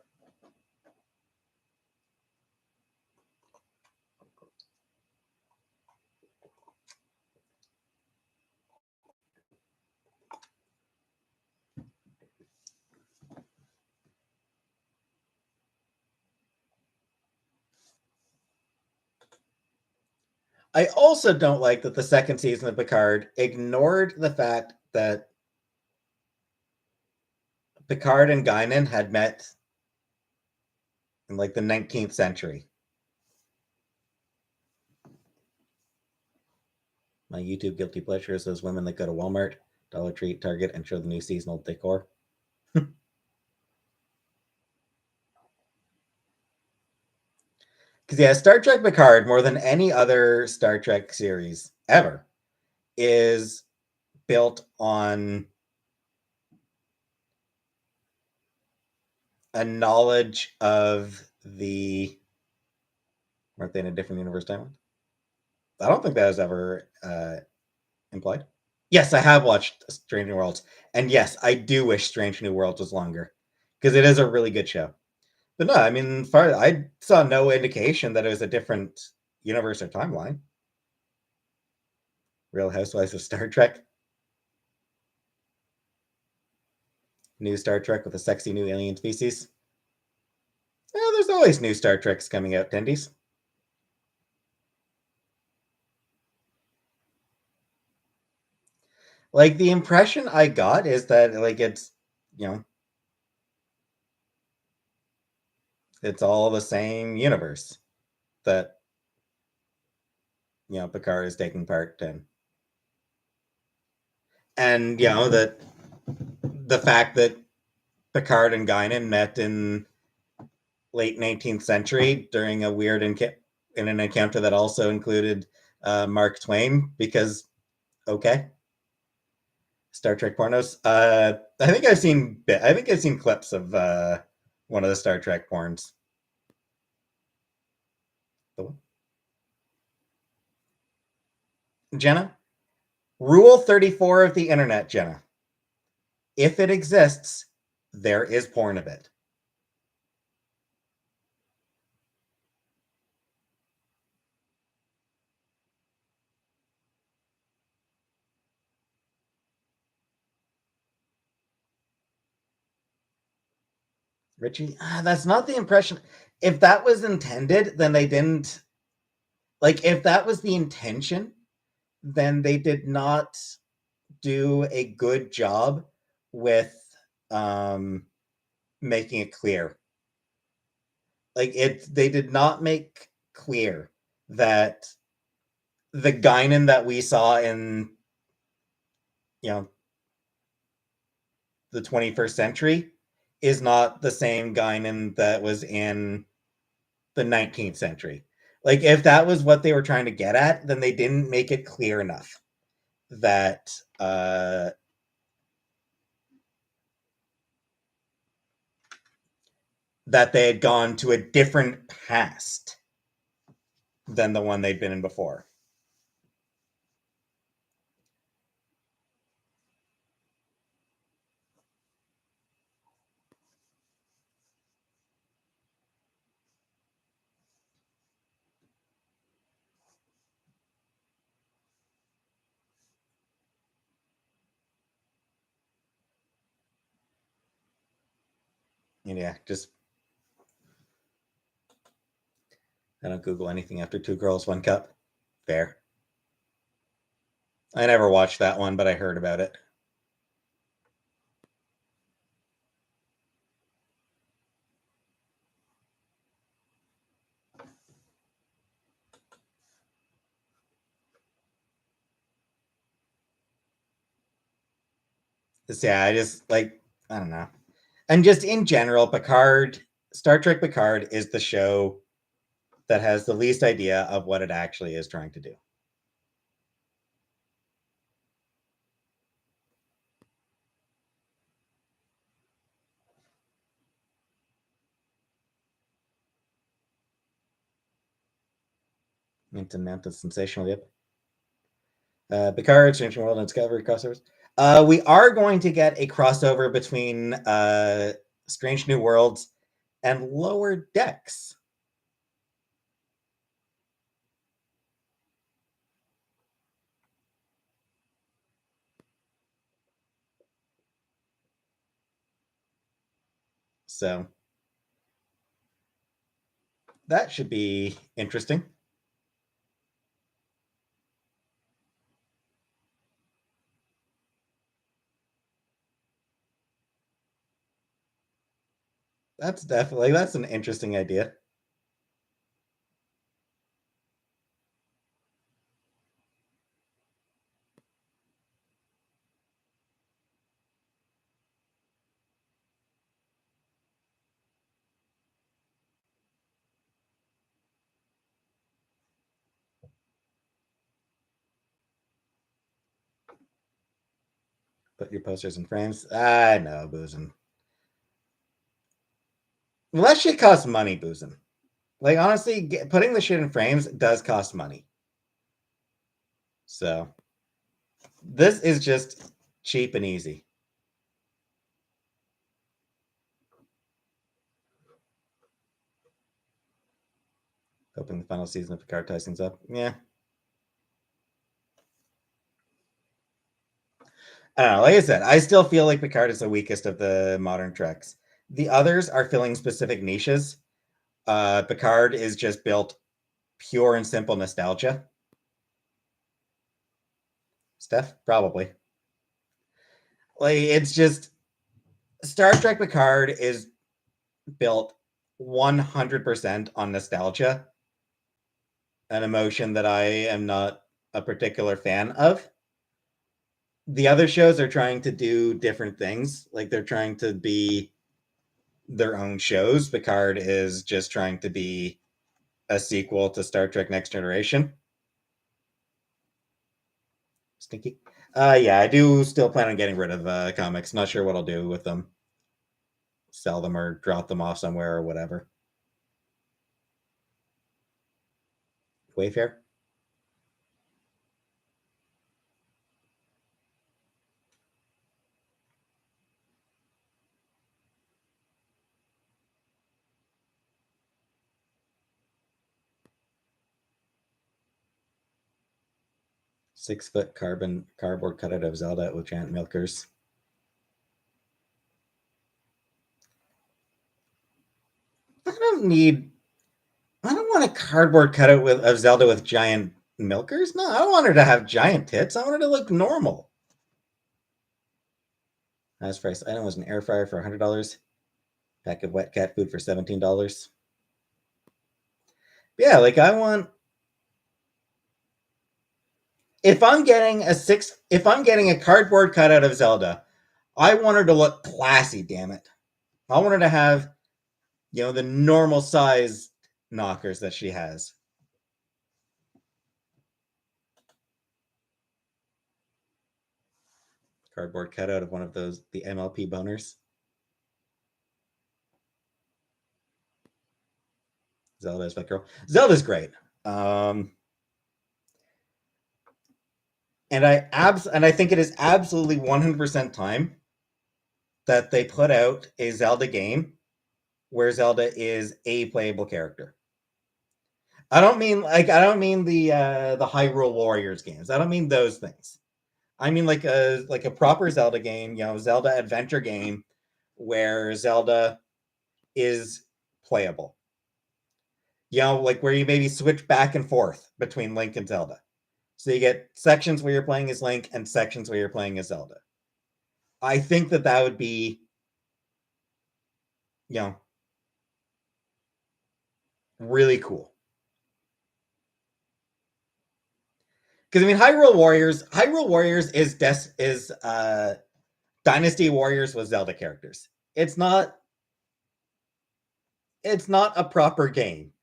I also don't like that the second season of Picard ignored the fact that Picard and Guinan had met in like the 19th century. My YouTube guilty pleasure is those women that go to Walmart, Dollar Tree, Target, and show the new seasonal decor. Because yeah, Star Trek Picard, more than any other Star Trek series ever, is built on a knowledge of the. Weren't they in a different universe timeline? I don't think that was ever implied. Yes, I have watched Strange New Worlds, and yes, I do wish Strange New Worlds was longer because it is a really good show. But no, I mean, I saw no indication that it was a different universe or timeline. Real Housewives of Star Trek. New Star Trek with a sexy new alien species. Well, there's always new Star Treks coming out, Tendies. Like, the impression I got is that, like, you know, it's all the same universe that, Picard is taking part in. And, that the fact that Picard and Guinan met in late 19th century during a weird in an encounter that also included Mark Twain, because, okay. Star Trek pornos. I think I've seen clips of one of the Star Trek porns. Jenna, rule 34 of the internet, Jenna. If it exists, there is porn of it. Richie, that's not the impression. If that was intended, then they didn't. Like, if that was the intention, then they did not do a good job with making it clear. Like, they did not make clear that the Guinan that we saw in, the 21st century is not the same Guinan that was in the 19th century. Like, if that was what they were trying to get at, then they didn't make it clear enough that that they had gone to a different past than the one they'd been in before. And yeah, just I don't Google anything after Two Girls, One Cup. Fair. I never watched that one, but I heard about it. Yeah, I just like, I don't know. And just in general, Star Trek Picard is the show that has the least idea of what it actually is trying to do. Mint amount of sensational, yep. Picard, Strange New World, and Discovery crossovers. We are going to get a crossover between Strange New Worlds and Lower Decks. So that should be interesting. That's an interesting idea. Put your posters in frames. I know, boozing. Less shit costs money, boozing. Like, honestly, putting the shit in frames does cost money. So this is just cheap and easy. Hoping the final season of Picard ties things up. Yeah. I don't know. Like I said, I still feel like Picard is the weakest of the modern Treks. The others are filling specific niches Picard is just built pure and simple nostalgia. Steph, probably. Like, it's just Star Trek Picard is built 100% on nostalgia, an emotion that I am not a particular fan of. The other shows are trying to do different things. Like, they're trying to be their own shows. Picard is just trying to be a sequel to Star Trek Next Generation. Stinky. Yeah, I do still plan on getting rid of comics. Not sure what I'll do with them. Sell them or drop them off somewhere or whatever. Wayfair. 6-foot cardboard cutout of Zelda with giant milkers. I don't need. I don't want a cardboard cutout of Zelda with giant milkers. No, I don't want her to have giant tits. I want her to look normal. Highest price item was an air fryer for $100. Pack of wet cat food for $17. Yeah, like I want. If I'm getting a cardboard cutout of Zelda, I want her to look classy. Damn it! I want her to have, the normal size knockers that she has. Cardboard cutout of one of the MLP boners. Zelda's Pet Girl. Zelda's great. And I think it is absolutely 100% time that they put out a Zelda game where Zelda is a playable character. I don't mean the Hyrule Warriors games. I don't mean those things. I mean like a proper Zelda game, Zelda adventure game where Zelda is playable. Like where you maybe switch back and forth between Link and Zelda. So you get sections where you're playing as Link and sections where you're playing as Zelda. I think that would be, really cool. Because I mean, Hyrule Warriors is Dynasty Warriors with Zelda characters. It's not a proper game,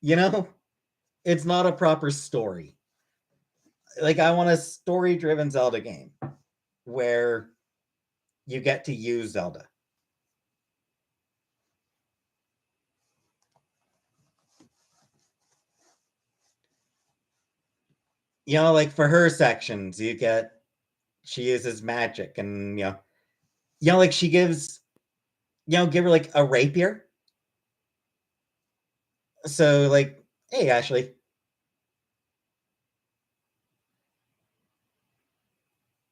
It's not a proper story. Like, I want a story-driven Zelda game where you get to use Zelda. Like for her sections, she uses magic and like she gives give her like a rapier. So like, hey Ashley.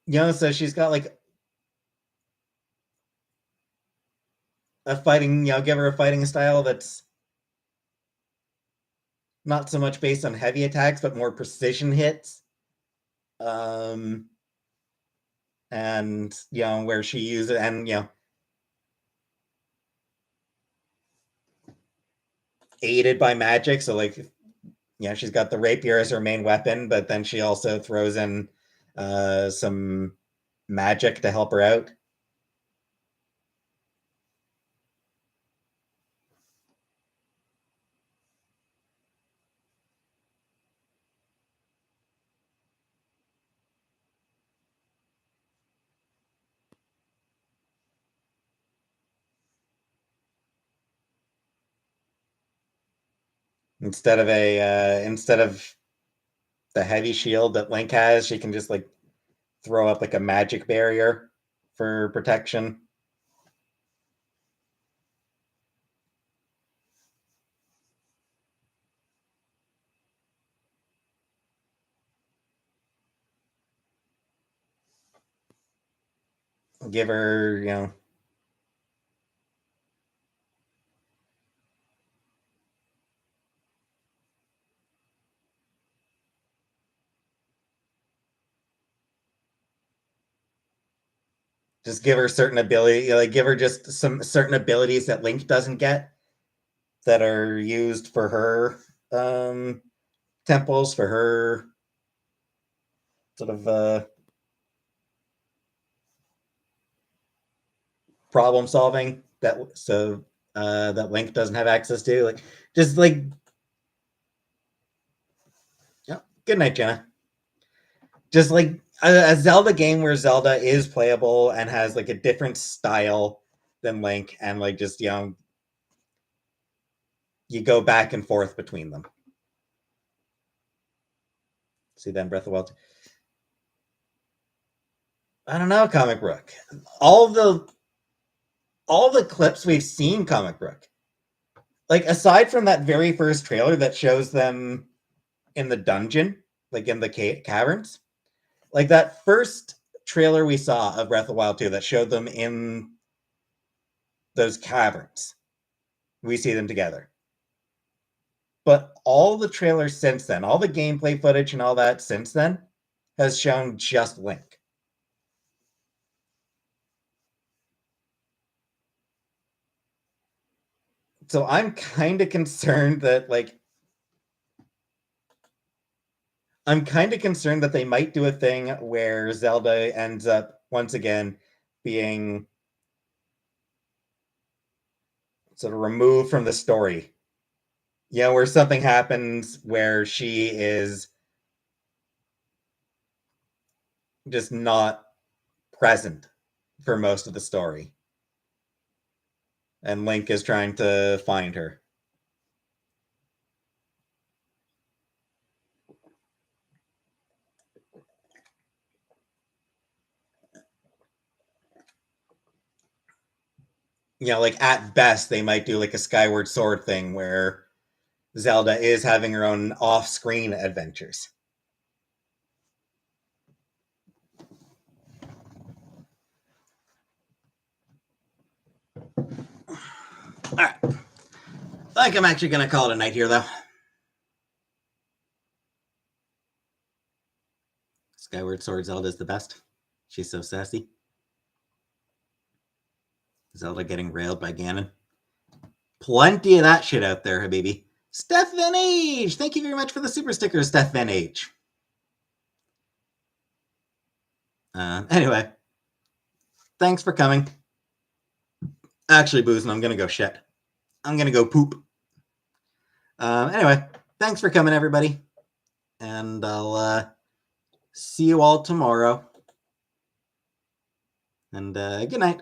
So she's got like a fighting, give her a fighting style that's not so much based on heavy attacks, but more precision hits. And where she uses and aided by magic. So like, she's got the rapier as her main weapon, but then she also throws in some magic to help her out. Instead of the heavy shield that Link has, she can just like throw up like a magic barrier for protection. Give her, Just give her certain ability, like give her just some certain abilities that Link doesn't get, that are used for her temples, for her sort of problem solving, that that Link doesn't have access to. Like, just like, yeah. Good night, Jenna. Just like a Zelda game where Zelda is playable and has like a different style than Link, and like just, you know, you go back and forth between them. See then Breath of the Wild. I don't know, Comic Book. All the clips we've seen, Comic Book, like aside from that very first trailer that shows them in the dungeon, like in the caverns, like that first trailer we saw of Breath of the Wild 2 that showed them in those caverns, we see them together. But all the trailers since then, all the gameplay footage and all that since then, has shown just Link. So I'm kind of concerned that, like, they might do a thing where Zelda ends up once again being sort of removed from the story. You know, where something happens where she is just not present for most of the story, and Link is trying to find her. You know, like at best, they might do like a Skyward Sword thing where Zelda is having her own off-screen adventures. All right. I think I'm actually going to call it a night here, though. Skyward Sword Zelda is the best. She's so sassy. Zelda getting railed by Ganon. Plenty of that shit out there, Habibi. Steph Van Age! Thank you very much for the super sticker, Steph Van Age. Anyway, thanks for coming. Actually, Boozin', I'm going to go shit. I'm going to go poop. Anyway, thanks for coming, everybody. And I'll see you all tomorrow. And good night.